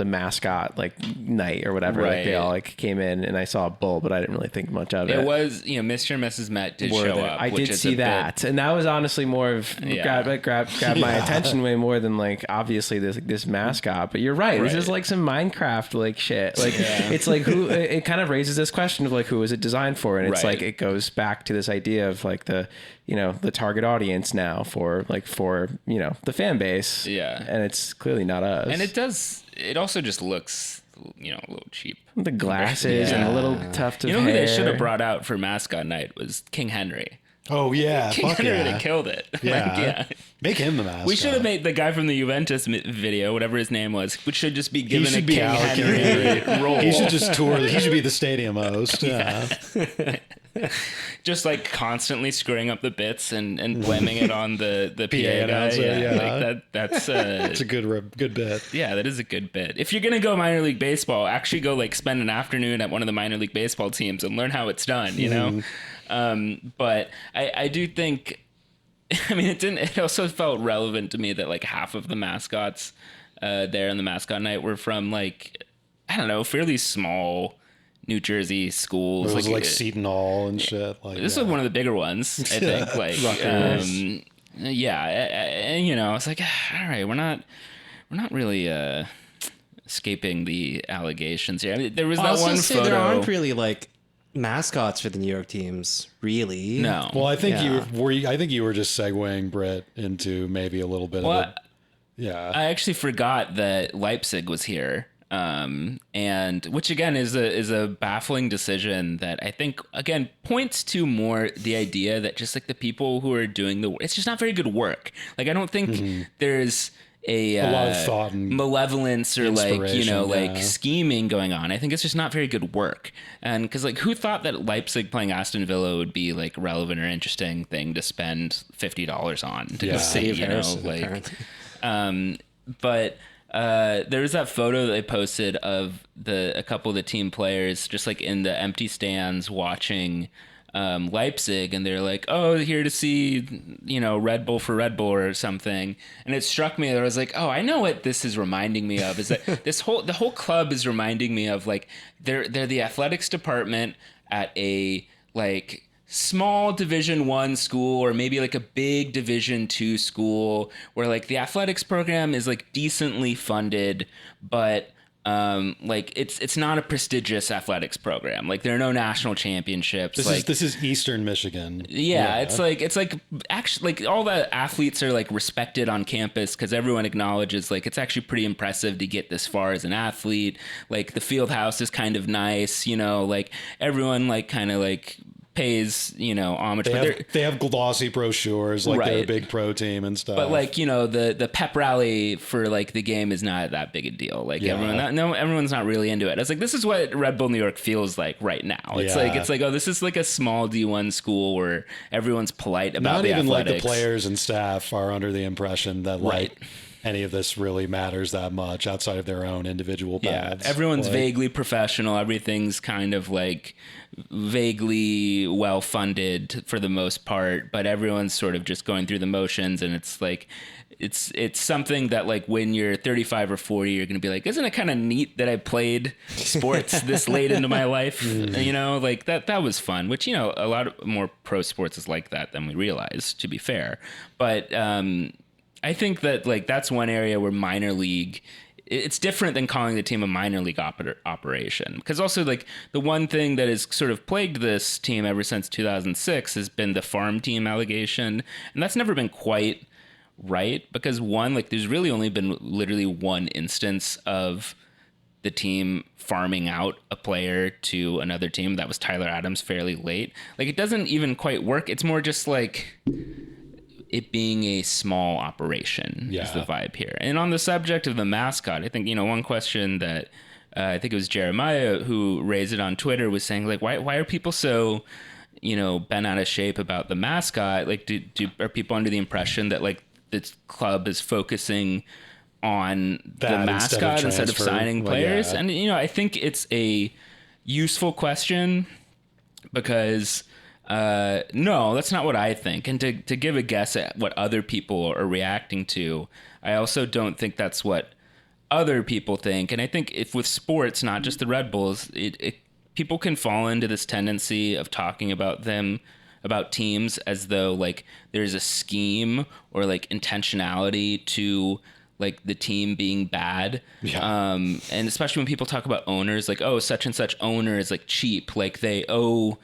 mascot like night or whatever. Like they Right. all like came in, and I saw a bull, but I didn't really think much of it. it was, you know, Mr. and Mrs. Met did Were show there. up. I which did is see a bit- that, and that was honestly more of Yeah. grab my attention way more than like obviously this mascot. But you're right, this is Right. like some Minecraft like shit. Like it's like who it kind of raises this question of like who is it designed for, and it's Right. like it goes back to this idea of like the the target audience now for the fan base. Yeah. and it's clearly not us. And it also just looks, you know, a little cheap. the glasses and a little tuft of You know who hair. they should have brought out for mascot night was King Henry. Oh yeah, King fuck Henry would yeah. have killed it. Yeah. Like, yeah. Make him the mascot. We should have made the guy from the Juventus video, whatever his name was, which should just be He given a should be King allocated. Henry role. He should just tour. He should be the stadium host. Yeah. Just like constantly screwing up the bits and blaming it on the PA guy. announcer, yeah. Like that's It's a good bit. yeah, that is a good bit. If you're gonna go minor league baseball, actually go like spend an afternoon at one of the minor league baseball teams and learn how it's done. You know, but I do think. I mean, it also felt relevant to me that like half of the mascots there on the mascot night were from like, I don't know, fairly small New Jersey schools. It was like Seton Hall and shit. Like This yeah. was one of the bigger ones, I think. Like, yeah, and you know, it's like, all right, we're not really escaping the allegations here. I mean, there was that Also one say photo. there aren't really like mascots for the New York teams, really. No. Well, I think Yeah. I think you were just segueing Brit into maybe a little bit Well, of a, yeah. I actually forgot that Leipzig was here, and which again is a baffling decision that I think again points to more the idea that just like the people who are doing the work, it's just not very good work. Like I don't think there's a lot of thought and malevolence or like inspiration, like yeah. scheming going on. I think it's just not very good work. And because like who thought that Leipzig playing Aston Villa would be like relevant or interesting thing to spend $50 on to go Yeah. see, Dave you know, Harrison, like. apparently. But there was that photo that they posted of a couple of the team players just like in the empty stands watching Leipzig, and they're like, "Oh, here to see, you know, Red Bull for Red Bull or something." And it struck me that I was like, "Oh, I know what this is reminding me of. Is that the whole club is reminding me of like they're the athletics department at a like." Small Division 1 school or maybe like a big Division 2 school where like the athletics program is like decently funded, but like it's not a prestigious athletics program. Like there are no national championships. This is Eastern Michigan. Yeah, it's like actually like all the athletes are like respected on campus because everyone acknowledges like it's actually pretty impressive to get this far as an athlete. Like the field house is kind of nice, you know, like everyone like kind of like pays, you know, homage. They have glossy brochures, like they're a Right. big pro team and stuff. But like, you know, the pep rally for like the game is not that big a deal. Like Yeah. everyone's not really into it. It's like this is what Red Bull New York feels like right now. It's Yeah. like oh, this is like a small D1 school where everyone's polite about not the even athletics. like the players and staff are under the impression that like Right. any of this really matters that much outside of their own individual Yeah, paths. everyone's Like, vaguely professional. Everything's kind of like vaguely well funded for the most part, but everyone's sort of just going through the motions. And it's like, it's something that like when you're 35 or 40, you're going to be like, isn't it kind of neat that I played sports this late into my life? You know, like that was fun, which, you know, a lot more pro sports is like that than we realize, to be fair. But, I think that like that's one area where minor league, it's different than calling the team a minor league operation, because also like the one thing that has sort of plagued this team ever since 2006 has been the farm team allegation, and that's never been quite right, because one, like there's really only been literally one instance of the team farming out a player to another team. That was Tyler Adams fairly late. Like it doesn't even quite work. It's more just like it being a small operation is the vibe here. And on the subject of the mascot, I think, one question that I think it was Jeremiah who raised it on Twitter was saying like, why are people so, bent out of shape about the mascot? Like, are people under the impression that like the club is focusing on the mascot instead of signing players? And, I think it's a useful question because no, that's not what I think. And to give a guess at what other people are reacting to, I also don't think that's what other people think. And I think if with sports, not just the Red Bulls, people can fall into this tendency of talking about teams as though like there's a scheme or like intentionality to like the team being bad. And especially when people talk about owners, like, oh, such and such owner is like cheap, like they owe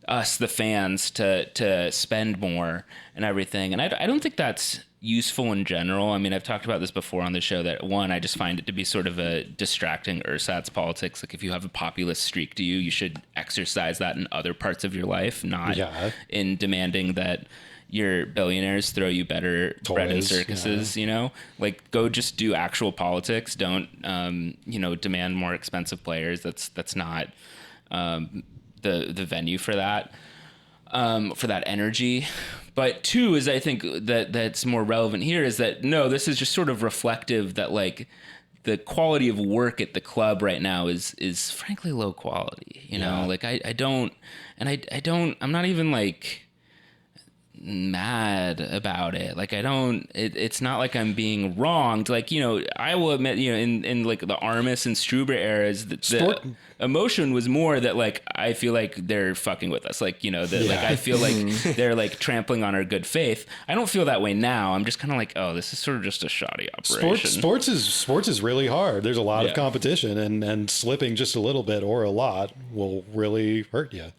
us the fans to spend more and everything. And I don't think that's useful in general. I mean, I've talked about this before on the show that one, I just find it to be sort of a distracting ersatz politics. Like if you have a populist streak to you should exercise that in other parts of your life, not in demanding that your billionaires throw you better bread and circuses, like go just do actual politics. Don't, demand more expensive players. That's not, the venue for that energy. But two is, I think that's more relevant here is that no, this is just sort of reflective that like the quality of work at the club right now is frankly low quality, like I'm not even like mad about it. Like it's not like I'm being wronged. Like, I will admit, in like the Armis and Struber eras, the emotion was more that like, I feel like they're fucking with us. Like, like I feel like they're like trampling on our good faith. I don't feel that way now. I'm just kind of like, oh, this is sort of just a shoddy operation. Sports is really hard. There's a lot of competition and slipping just a little bit or a lot will really hurt you.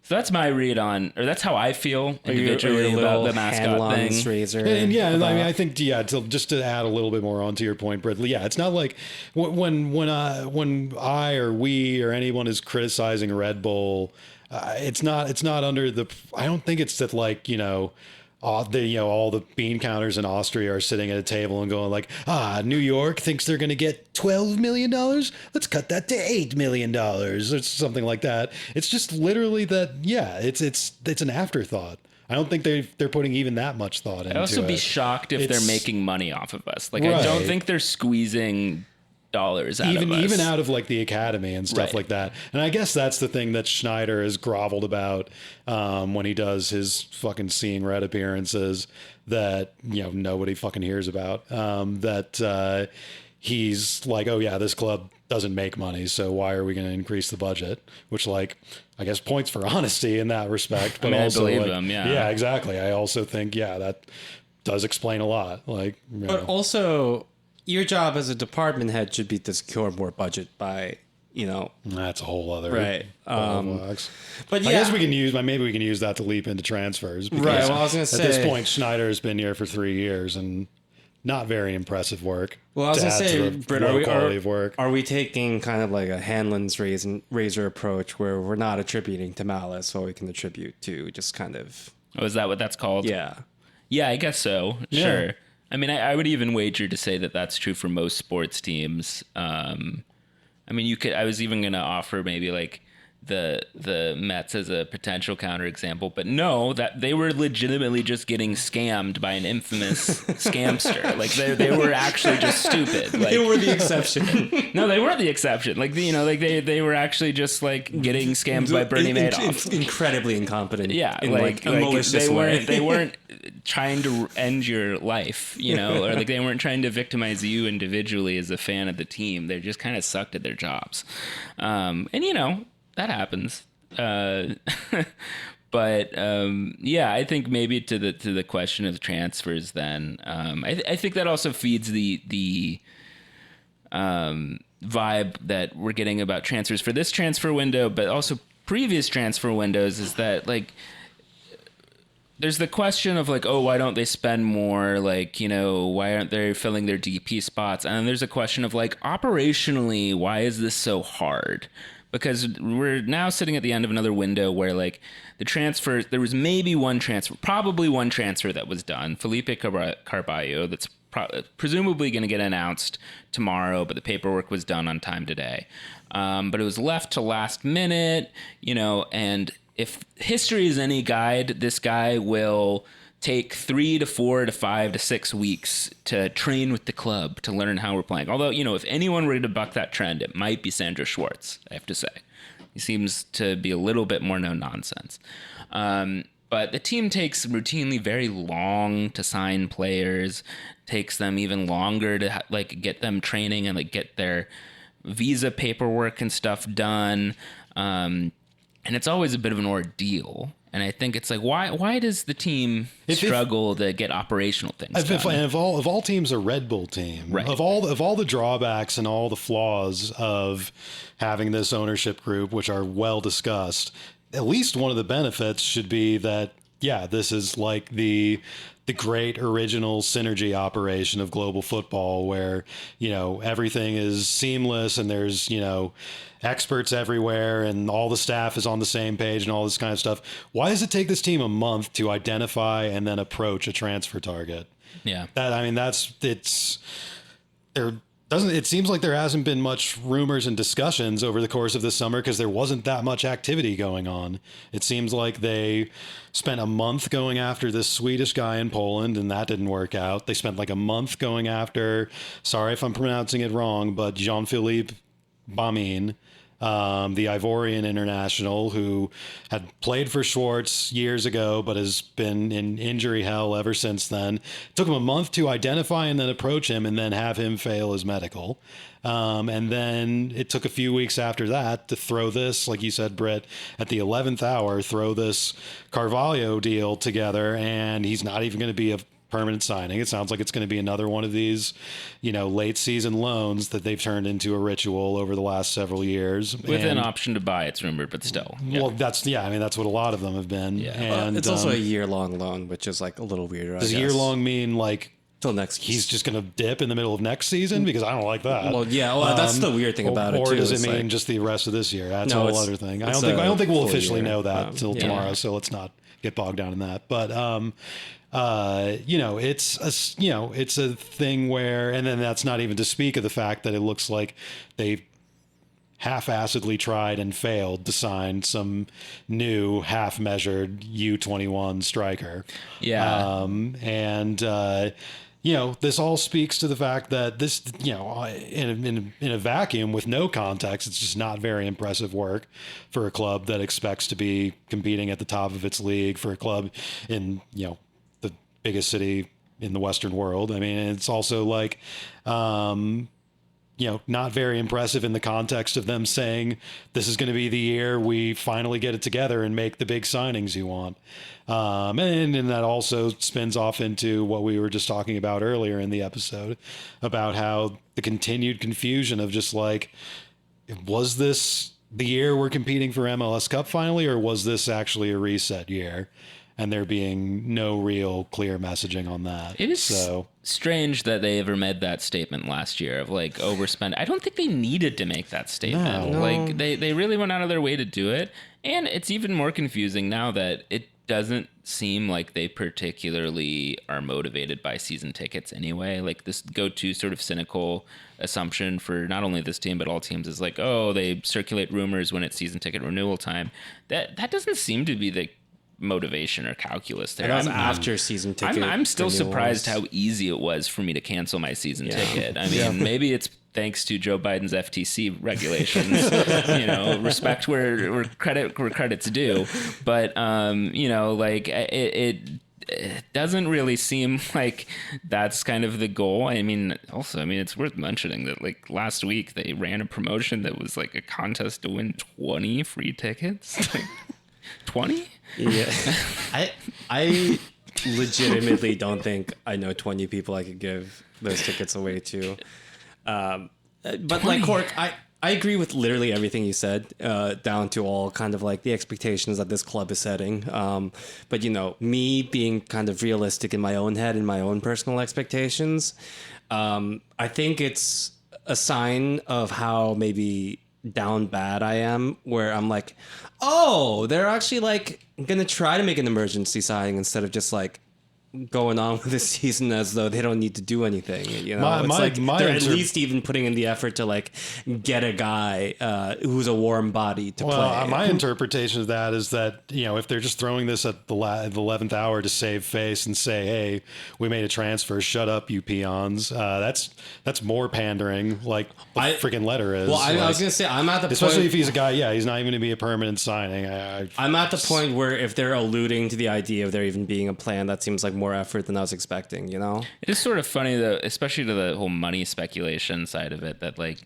So that's my read on, or that's how I feel individually about the mascot thing. Razor I think just to add a little bit more onto your point, Brit. Yeah, it's not like when I or we or anyone is criticizing Red Bull, it's not under the. I don't think it's that like all the bean counters in Austria are sitting at a table and going like, New York thinks they're going to get $12 million. Let's cut that to $8 million or something like that. It's just literally that. Yeah, it's an afterthought. I don't think they're putting even that much thought into it. I'd also be shocked if they're making money off of us. Like, I don't think they're squeezing dollars out of us. Even out of like the academy and stuff like that. And I guess that's the thing that Schneider has groveled about when he does his fucking Seeing Red appearances that nobody fucking hears about. That he's like, oh yeah, this club doesn't make money, so why are we going to increase the budget? Which like I guess points for honesty in that respect. But I also believe like, him, yeah, exactly. I also think that does explain a lot. Like, but also, your job as a department head should be to secure more budget by, that's a whole other right. But I guess maybe we can use that to leap into transfers. Because right. Well, I was going to say at this point, Schneider has been here for 3 years and not very impressive work. Well, I was going to say, Brit, are we taking kind of like a Hanlon's razor approach where we're not attributing to malice, or we can attribute to just kind of. Oh, is that what that's called? Yeah. Yeah, I guess so. Yeah. Sure. I mean, I would even wager to say that that's true for most sports teams. I mean, I was even going to offer maybe like the Mets as a potential counterexample, but no, that they were legitimately just getting scammed by an infamous scamster. Like they were actually just stupid. Like, they were the exception. No, they weren't the exception. Like like they were actually just like getting scammed by Bernie Madoff. Incredibly incompetent. Yeah, in like a malicious way. They weren't trying to end your life, or like they weren't trying to victimize you individually as a fan of the team. They just kind of sucked at their jobs, and that happens. But I think maybe to the question of transfers, then I think that also feeds the vibe that we're getting about transfers for this transfer window, but also previous transfer windows, is that like there's the question of like, oh, why don't they spend more? Like, you know, why aren't they filling their DP spots? And then there's a question of like, operationally, why is this so hard? Because we're now sitting at the end of another window where like the transfer, there was maybe one transfer, probably one transfer that was done, Felipe Carballo, that's presumably going to get announced tomorrow, but the paperwork was done on time today. But it was left to last minute, you know, and if history is any guide, this guy will take 3 to 4 to 5 to 6 weeks to train with the club to learn how we're playing. Although, you know, if anyone were to buck that trend, it might be Sandro Schwartz, I have to say. He seems to be a little bit more no nonsense. But the team takes routinely very long to sign players, takes them even longer to like get them training and like get their visa paperwork and stuff done. And it's always a bit of an ordeal. And I think it's like, why does the team struggle to get operational things done? If all teams are Red Bull team, right. of all the drawbacks and all the flaws of having this ownership group, which are well discussed, at least one of the benefits should be that, yeah, this is like the great original synergy operation of global football where, you know, everything is seamless and there's, you know, experts everywhere and all the staff is on the same page and all this kind of stuff. Why does it take this team a month to identify and then approach a transfer target? Yeah. It seems like there hasn't been much rumors and discussions over the course of this summer because there wasn't that much activity going on. It seems like they spent a month going after this Swedish guy in Poland and that didn't work out. They spent like a month going after, sorry if I'm pronouncing it wrong, but Jean-Philippe Bamin, the Ivorian international who had played for Schwartz years ago, but has been in injury hell ever since then. It took him a month to identify and then approach him and then have him fail his medical. And then it took a few weeks after that to throw this, like you said, Brit, at the 11th hour, throw this Carvalho deal together. And he's not even going to be a permanent signing. It sounds like it's going to be another one of these, you know, late season loans that they've turned into a ritual over the last several years. With an option to buy, it's rumored, but still. Yeah. Well, that's what a lot of them have been. Yeah. And it's also a year-long loan, which is like a little weirder. Does year-long mean like till next he's just going to dip in the middle of next season? Because I don't like that. Well, yeah, that's the weird thing about it too. Or does it mean just the rest of this year? That's a whole other thing. I don't think we'll officially know that till tomorrow, so let's not get bogged down in that. But you know, it's a thing where, and then that's not even to speak of the fact that it looks like they half-assedly tried and failed to sign some new half-measured U21 striker. Yeah. You know, this all speaks to the fact that this, you know, in a vacuum with no context, it's just not very impressive work for a club that expects to be competing at the top of its league, for a club in, you know, the biggest city in the Western world. I mean, it's also like, you know, not very impressive in the context of them saying this is going to be the year we finally get it together and make the big signings you want. And that also spins off into what we were just talking about earlier in the episode about how the continued confusion of just like, was this the year we're competing for MLS Cup finally, or was this actually a reset year? And there being no real clear messaging on that. It is strange that they ever made that statement last year of like overspend. I don't think they needed to make that statement. No. Like they really went out of their way to do it. And it's even more confusing now that it doesn't seem like they particularly are motivated by season tickets anyway. Like this go-to sort of cynical assumption for not only this team but all teams is like, oh, they circulate rumors when it's season ticket renewal time. That doesn't seem to be the motivation or calculus there. After season ticket. I'm still surprised how easy it was for me to cancel my season ticket. I mean, maybe it's thanks to Joe Biden's FTC regulations. You know, respect where credit's due. But you know, like it doesn't really seem like that's kind of the goal. I mean, also, it's worth mentioning that like last week they ran a promotion that was like a contest to win 20 free tickets. Like, 20? Yeah. I legitimately don't think I know 20 people I could give those tickets away to. But 20. Like Cork, I agree with literally everything you said, down to all kind of like the expectations that this club is setting. But, you know, me being kind of realistic in my own head and my own personal expectations, I think it's a sign of how maybe down bad I am, where I'm like, oh, they're actually like going to try to make an emergency signing instead of just like going on with the season as though they don't need to do anything. You know, they're at least even putting in the effort to like get a guy who's a warm body to play. My interpretation of that is that, you know, if they're just throwing this at the 11th hour to save face and say, hey, we made a transfer, shut up, you peons. That's more pandering, like the freaking letter is. Well, I was gonna say, I'm at the especially point, if he's a guy, he's not even going to be a permanent signing. I'm at the point where if they're alluding to the idea of there even being a plan, that seems like more effort than I was expecting, you know? It is sort of funny though, especially to the whole money speculation side of it, that like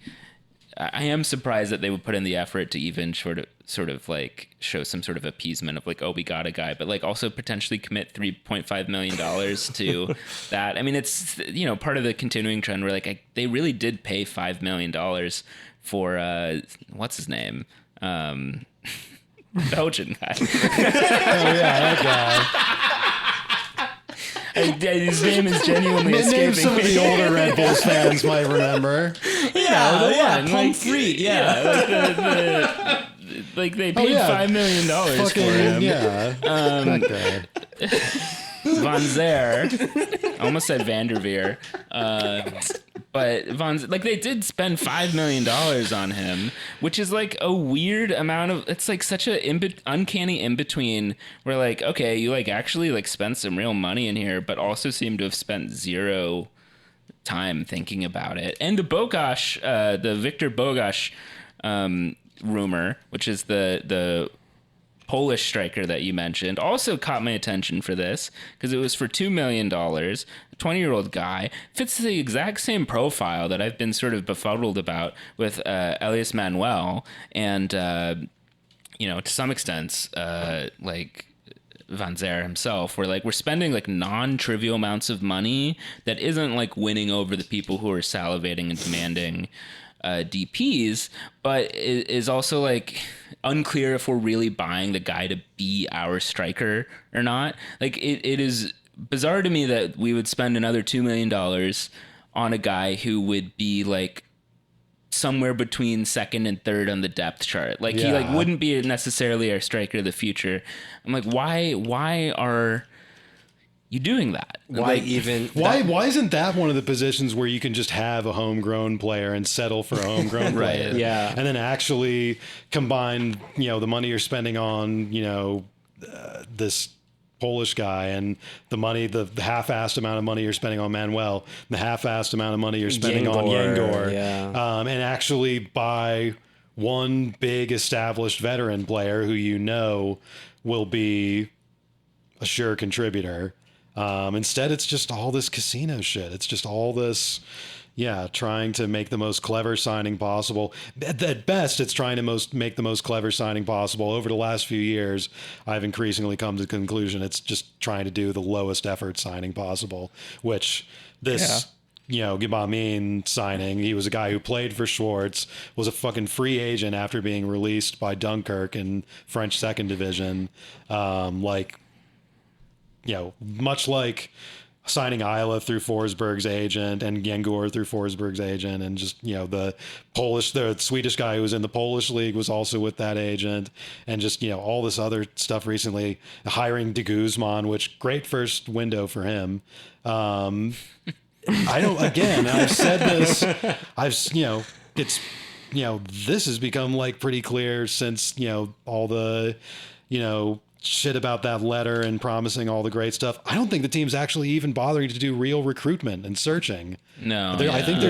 I am surprised that they would put in the effort to even sort of like show some sort of appeasement of like, oh, we got a guy, but like also potentially commit $3.5 million to that. I mean, it's, you know, part of the continuing trend where like they really did pay $5 million for what's his name? Belgian guy. Oh yeah, that guy. His name is genuinely escaping Name some of the older Red Bulls fans might remember. Free. Like they paid $5 million for him. Yeah. That guy. Van Zer, I almost said Vanderveer, but like they did spend $5 million on him, which is like a weird amount of. It's like such a uncanny in between. Where like, okay, you like actually like spent some real money in here, but also seem to have spent zero time thinking about it. And the Bogash, the Victor Bogash rumor, which is the Polish striker that you mentioned, also caught my attention for this because it was for $2 million. A 20-year-old guy, fits the exact same profile that I've been sort of befuddled about with Elias Manuel, and you know, to some extent, like Van Zer himself, where like we're spending like non-trivial amounts of money that isn't like winning over the people who are salivating and demanding DPs, but it is also like unclear if we're really buying the guy to be our striker or not. Like it is bizarre to me that we would spend another $2 million on a guy who would be like somewhere between second and third on the depth chart. Like he like wouldn't be necessarily our striker of the future. I'm like, why are you doing that? Why isn't that one of the positions where you can just have a homegrown player and settle for a homegrown player? Yeah. And then actually combine, you know, the money you're spending on, you know, this Polish guy and the half-assed amount of money you're spending on Manuel, the half-assed amount of money you're spending on Yengor, and actually buy one big established veteran player who you know will be a sure contributor. Instead, it's just all this casino shit. It's just all this, trying to make the most clever signing possible. At best, it's trying to make the most clever signing possible. Over the last few years, I've increasingly come to the conclusion it's just trying to do the lowest effort signing possible, which this... You know, Gibamin signing, he was a guy who played for Schwartz, was a fucking free agent after being released by Dunkirk in French second division. Like, you know, much like signing Isla through Forsberg's agent and Yengor through Forsberg's agent, and just, you know, the Swedish guy who was in the Polish league was also with that agent, and just, you know, all this other stuff recently, hiring de Guzman, which great first window for him. I've said this, this has become like pretty clear since, you know, all the, you know, shit about that letter and promising all the great stuff. I don't think the team's actually even bothering to do real recruitment and searching. No, I think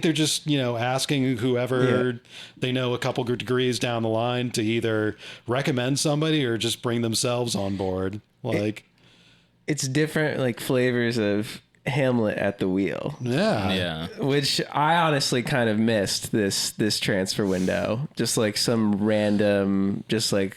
they're just, you know, asking whoever they know a couple of degrees down the line to either recommend somebody or just bring themselves on board. Like, it's different, like, flavors of Hamlet at the wheel. Yeah. Which I honestly kind of missed this transfer window. Just like some random, just like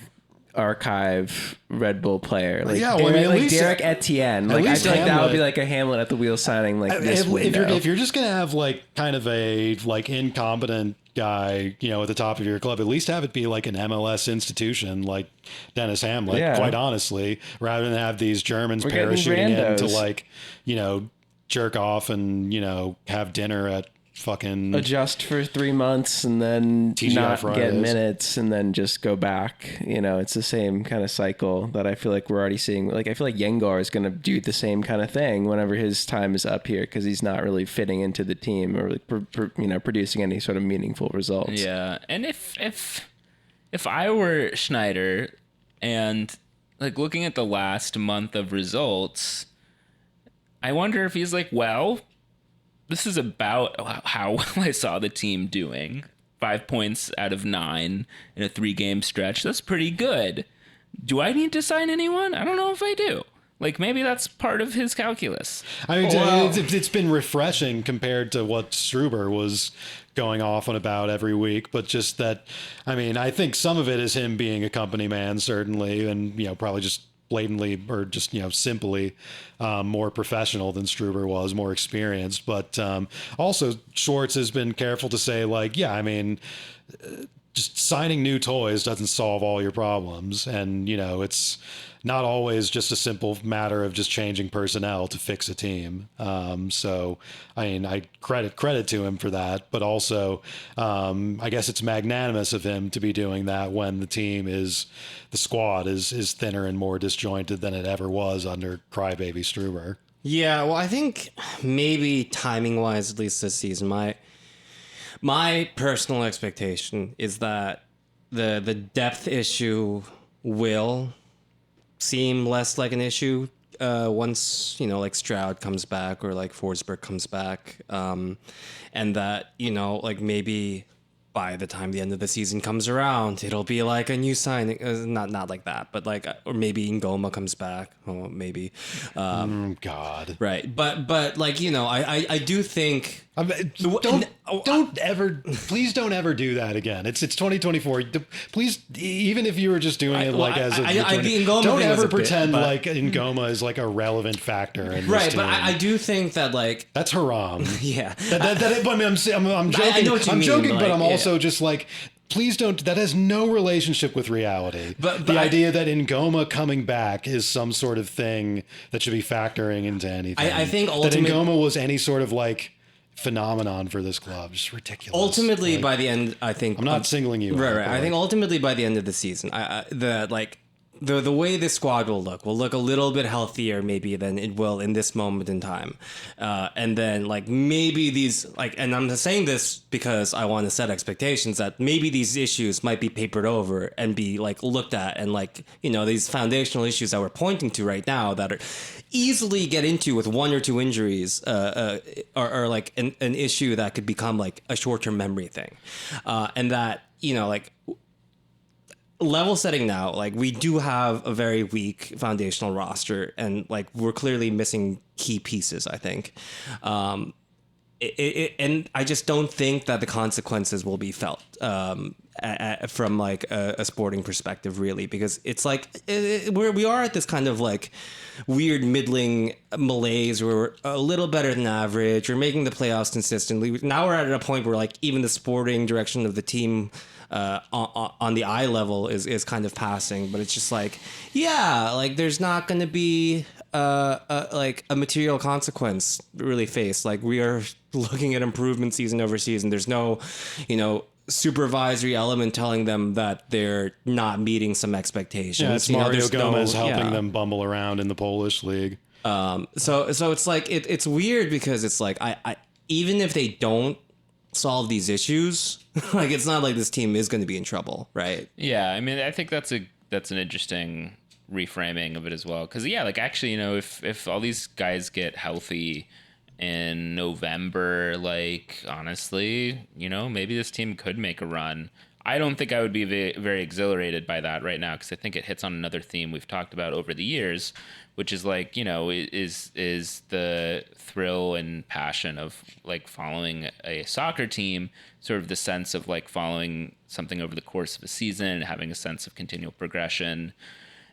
archive Red Bull player. Like, Derek Etienne. Like, I feel like that would be like a Hamlet at the wheel signing like this window. If you're just gonna have like kind of a like incompetent guy, at the top of your club. At least have it be like an MLS institution like Dennis Hamlet, quite honestly, rather than have these Germans parachuting in to like, jerk off and, have dinner at fucking adjust for 3 months and then TGI not Fridays. Get minutes and then just go back. It's the same kind of cycle that I feel like we're already seeing. Like I feel like Yengar is going to do the same kind of thing whenever his time is up here, because he's not really fitting into the team or like producing any sort of meaningful results. Yeah, and if I were Schneider and like looking at the last month of results, I wonder if he's like, well, this is about how well I saw the team doing. 5 points out of 9 in a 3-game stretch. That's pretty good. Do I need to sign anyone? I don't know if I do. Like, maybe that's part of his calculus. I mean, it's been refreshing compared to what Struber was going off on about every week. But just that, I mean, I think some of it is him being a company man, certainly, and, probably just blatantly or just simply more professional than Struber was, more experienced. But also Schwartz has been careful to say, like, yeah, I mean, just signing new toys doesn't solve all your problems, and it's not always just a simple matter of just changing personnel to fix a team. So I mean, I credit to him for that, but also I guess it's magnanimous of him to be doing that when the squad is thinner and more disjointed than it ever was under Crybaby Struber. Yeah, well, I think maybe timing wise, at least this season, my personal expectation is that the depth issue will seem less like an issue once like Stroud comes back or like Forsberg comes back, and that like maybe by the time the end of the season comes around, it'll be like a new signing, not like that, but like, or maybe Ngoma comes back, maybe God, right, but like I do think please don't ever do that again. It's 2024. Please, even if you were just doing it don't ever pretend like Ngoma is like a relevant factor in this right. team. But I do think that like that's haram. Yeah, I'm joking. I know what you I'm mean, joking, but like, I'm also just like, please don't. That has no relationship with reality. But the idea that Ngoma coming back is some sort of thing that should be factoring into anything. I think that Ngoma was any sort of like phenomenon for this club, just ridiculous. Ultimately, like, by the end, I think I'm not singling you right. out, Right. I think ultimately by the end of the season, the way the squad will look a little bit healthier maybe than it will in this moment in time, and then like maybe these like, and I'm saying this because I want to set expectations that maybe these issues might be papered over and be like looked at, and like these foundational issues that we're pointing to right now that are easily get into with 1 or 2 injuries are like an issue that could become like a short-term memory thing, and that like level setting now, like we do have a very weak foundational roster, and like we're clearly missing key pieces, I think. And I just don't think that the consequences will be felt from like a sporting perspective, really, because it's like we are at this kind of like weird middling malaise where we're a little better than average. We're making the playoffs consistently. Now we're at a point where like even the sporting direction of the team on the eye level is kind of passing, but it's just like, yeah, like there's not going to be like a material consequence really faced. Like we are looking at improvement season over season. There's no, supervisory element telling them that they're not meeting some expectations. Yeah, it's Mario Gomez helping them bumble around in the Polish league. So it's like it's weird because it's like I even if they don't solve these issues, like it's not like this team is going to be in trouble, right? Yeah, I mean, I think that's an interesting reframing of it as well, because like actually, if all these guys get healthy in November, like honestly, maybe this team could make a run. I don't think I would be very exhilarated by that right now, because I think it hits on another theme we've talked about over the years, which is like, is the thrill and passion of like following a soccer team, sort of the sense of like following something over the course of a season and having a sense of continual progression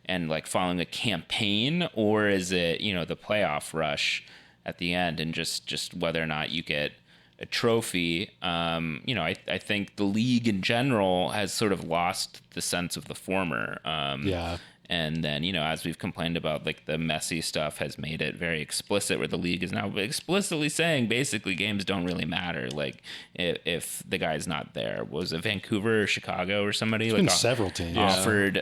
and like following a campaign, or is it, the playoff rush at the end and just whether or not you get a trophy. I think the league in general has sort of lost the sense of the former. And then, as we've complained about, like the messy stuff has made it very explicit where the league is now explicitly saying basically games don't really matter. Like if the guy's not there, was it Vancouver or Chicago or somebody It's been several teams offered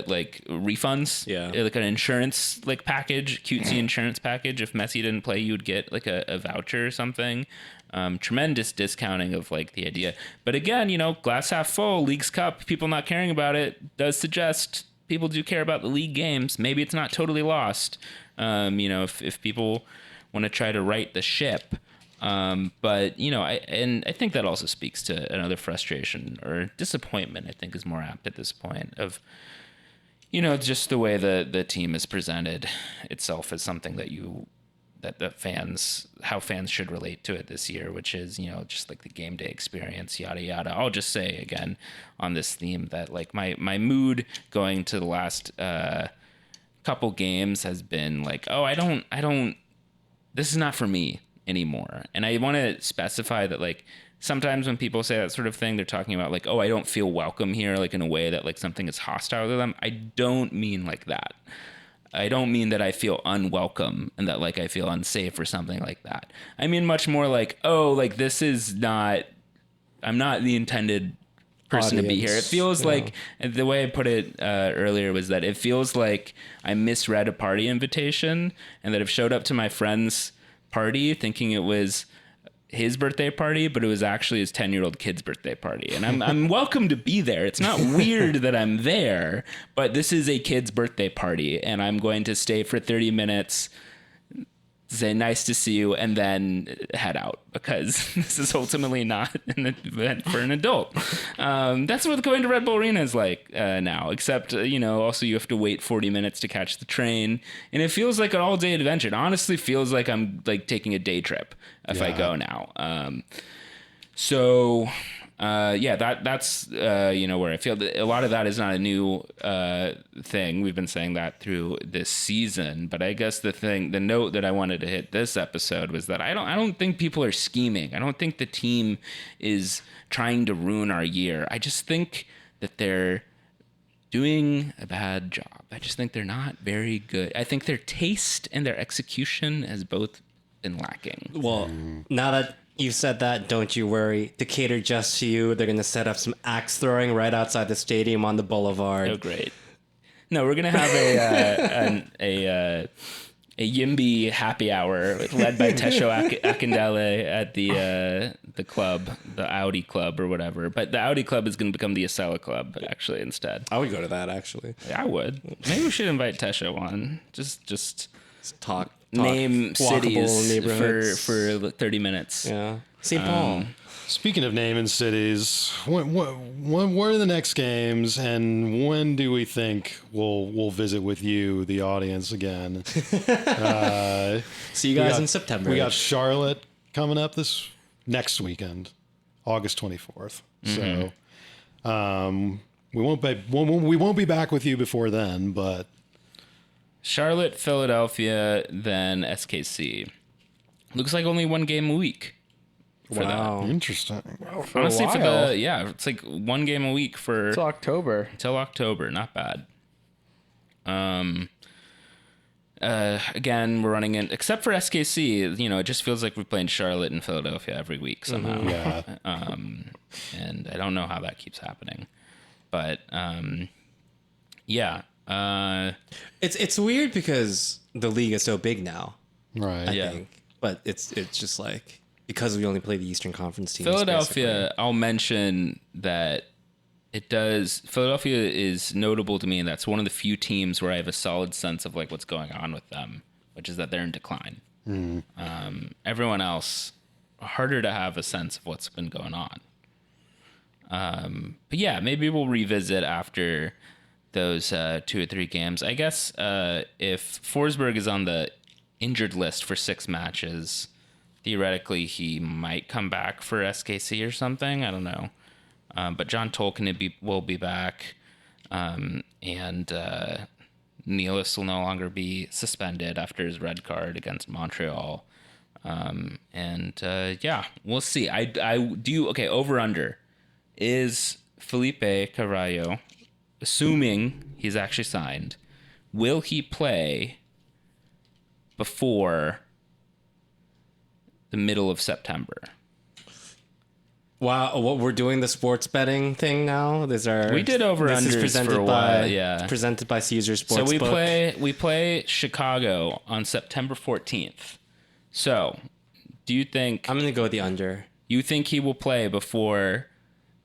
like refunds, like an insurance like package, cutesy insurance package. If Messi didn't play, you'd get like a voucher or something. Tremendous discounting of like the idea. But again, glass half full, Leagues Cup, people not caring about it does suggest people do care about the league games. Maybe it's not totally lost. If people want to try to right the ship. But I think that also speaks to another frustration or disappointment, I think is more apt at this point of, just the way the team has presented itself as something that how fans should relate to it this year, which is, just like the game day experience, yada, yada. I'll just say again on this theme that like my mood going to the last couple games has been like, oh, I don't, this is not for me anymore. And I want to specify that like, sometimes when people say that sort of thing, they're talking about like, oh, I don't feel welcome here, like in a way that like something is hostile to them. I don't mean like that. I don't mean that I feel unwelcome and that like I feel unsafe or something like that. I mean much more like, oh, like I'm not the intended person to be here. It feels like, the way I put it earlier was that it feels like I misread a party invitation and that I've showed up to my friend's party thinking it was his birthday party, but it was actually his 10-year-old kid's birthday party. And I'm welcome to be there. It's not weird that I'm there, but this is a kid's birthday party and I'm going to stay for 30 minutes, say nice to see you, and then head out because this is ultimately not an event for an adult. That's what going to Red Bull Arena is like now, except, also you have to wait 40 minutes to catch the train. And it feels like an all-day adventure. It honestly feels like I'm like taking a day trip if I go now. That's where I feel that a lot of that is not a new thing. We've been saying that through this season, but I guess the note that I wanted to hit this episode was that I don't think people are scheming. I don't think the team is trying to ruin our year. I just think that they're doing a bad job. I just think they're not very good. I think their taste and their execution has both been lacking. Well, now that you've said that, don't you worry. To cater just to you, they're going to set up some axe throwing right outside the stadium on the boulevard. Oh, great. No, we're going to have a Yimby happy hour led by Tesho Akindele at the club, the Audi Club or whatever. But the Audi Club is going to become the Acela Club, actually, instead. I would go to that, actually. Yeah, I would. Maybe we should invite Tesho on. Just talk name cities for 30 minutes. Yeah. St. Paul. Speaking of naming cities, when are the next games, and when do we think we'll visit with you, the audience, again? See you guys in September. We got Charlotte coming up this next weekend, August 24th. Mm-hmm. So we won't be back with you before then, but Charlotte, Philadelphia, then SKC. Looks like only one game a week. Wow. Interesting. Well, for honestly, it's it's like one game a week till October. Till October, not bad. Again, we're running in, except for SKC, it just feels like we're playing Charlotte and Philadelphia every week somehow. Mm-hmm. Yeah. And I don't know how that keeps happening, but yeah. It's weird because the league is so big now. Right. I think, but it's just like, because we only play the Eastern Conference teams. Philadelphia, basically. I'll mention that Philadelphia is notable to me, and that's one of the few teams where I have a solid sense of like what's going on with them, which is that they're in decline. Mm. Everyone else, harder to have a sense of what's been going on. But yeah, maybe we'll revisit after those 2 or 3 games. I guess if Forsberg is on the injured list for 6 matches, theoretically he might come back for SKC or something. I don't know. But John Tolkien will be back, and Nealis will no longer be suspended after his red card against Montreal. Yeah, we'll see. I do. Okay, over under is Felipe Carvalho, assuming he's actually signed. Will he play before the middle of September? Wow, what we're doing the sports betting thing now. We did over unders for a while. Yeah, presented by Caesar Sports. So we play Chicago on September 14th. So, do you think I'm gonna go with the under? You think he will play before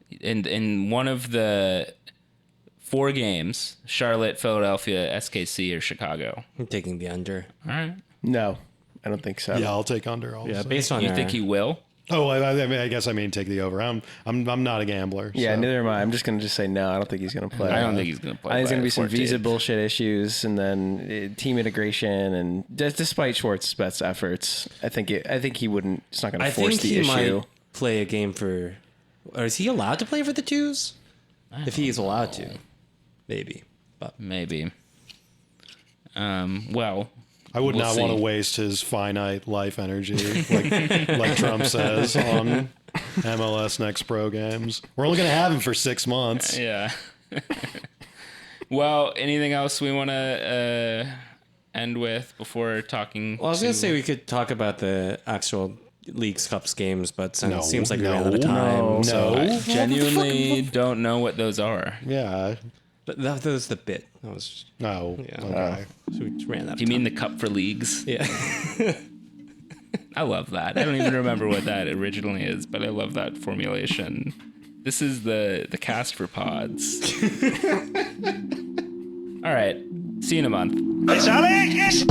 in one of the 4 games? Charlotte, Philadelphia, SKC, or Chicago? I'm taking the under. All right. No, I don't think so. Yeah, I'll take under also. Yeah, based on You think he will? Oh, I guess I mean take the over. I'm not a gambler. Yeah, so. neither am I. I'm just going to just say no. I don't think he's going to play. I don't think he's going to play. I think there's going to be some 14th. visa bullshit issues, and then team integration, and despite Schwartz's best efforts, I think he wouldn't. It's not going to force the issue. Might play a game for, or is he allowed to play for the twos? If he's allowed to, maybe. But maybe. Well. I would We'll not see. want to waste his finite life energy, like Trump says, on MLS Next Pro games. We're only going to have him for 6 months. Yeah. Well, anything else we want to end with before talking? Well, I was going to say we could talk about the actual Leagues Cups games, but it seems like we ran out of time. I genuinely don't know what those are. Yeah. That was the bit. That was No. Yeah. Okay. so we just ran out of Do you time. mean the cup for leagues? Yeah. I love that. I don't even remember what that originally is, but I love that formulation. This is the cast for pods. All right. See you in a month. It's Alex!